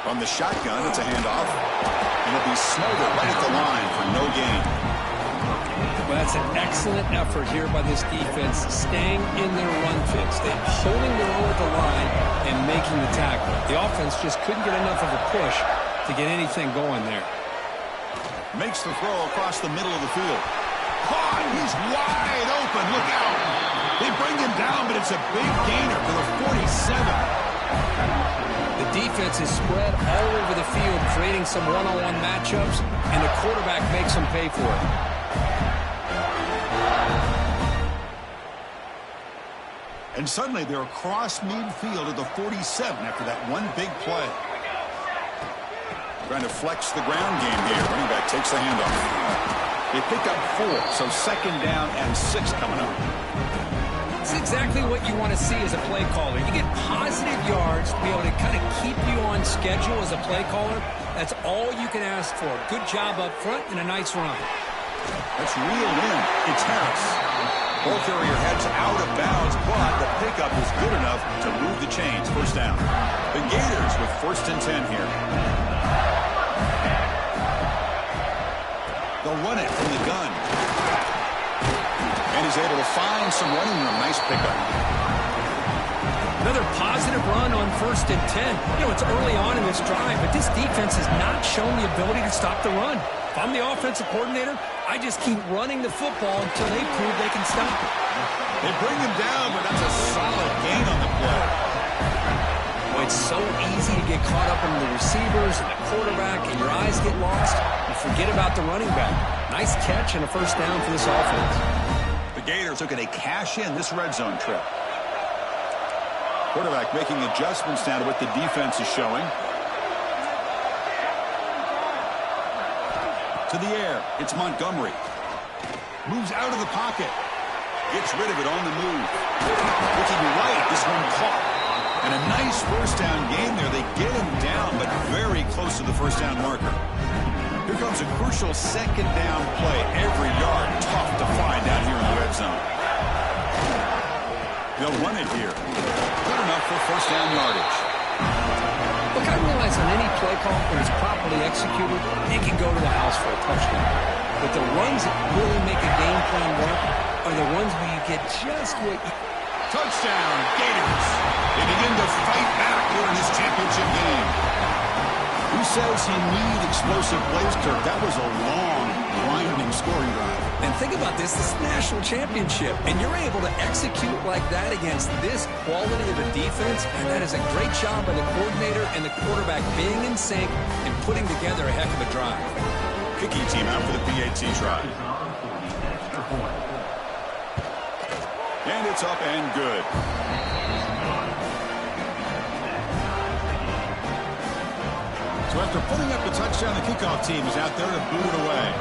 From the shotgun, it's a handoff. And it'll be Smolder right at the line for no gain. Well, that's an excellent effort here by this defense, staying in their run fix. They're holding their own at the line and making the tackle. The offense just couldn't get enough of a push to get anything going there. Makes the throw across the middle of the field. Caught! He's wide open. Look out! They bring him down, but it's a big gainer to the 47. The defense is spread all over the field, creating some one-on-one matchups, and the quarterback makes them pay for it. And suddenly they're across midfield at the 47 after that one big play. Trying to flex the ground game here. Running back takes the handoff. They pick up 4, so second down and 6 coming up. It's exactly what you want to see as a play caller. You get positive yards to be able to kind of keep you on schedule as a play caller. That's all you can ask for. Good job up front and a nice run. That's reeled in. It's Harris. Ball carrier heads out of bounds, but the pickup is good enough to move the chains. First down. The Gators with 1st and 10 here. They'll run it from the gun. And he's able to find some running room. Nice pickup. Another positive run on 1st and 10. You know, it's early on in this drive, but this defense has not shown the ability to stop the run. If I'm the offensive coordinator, I just keep running the football until they prove they can stop it. They bring him down, but that's a solid gain on the play. Well, it's so easy to get caught up in the receivers and the quarterback, and your eyes get lost. You forget about the running back. Nice catch and a 1st down for this offense. The Gators looking to cash in this red zone trip. Quarterback making adjustments now to what the defense is showing. To the air, it's Montgomery. Moves out of the pocket. Gets rid of it on the move. Looking right, this one caught. And a nice 1st down gain there. They get him down, but very close to the 1st down marker. Here comes a crucial 2nd down play. Every yard tough to find out here in the red zone. They'll run it here. Good enough for 1st down yardage. Look, I realize on any play call, when it's properly executed, it can go to the house for a touchdown. But the runs that really make a game plan work are the ones where you get just what you... Touchdown, Gators. They begin to fight back here in this championship game. Who says he needs explosive plays, Kirk? That was a long, grinding scoring drive. And think about this is national championship, and you're able to execute like that against this quality of a defense, and that is a great job by the coordinator and the quarterback being in sync and putting together a heck of a drive. Kicking team out for the PAT try. And it's up and good. So after putting up the touchdown, the kickoff team is out there to boot it away.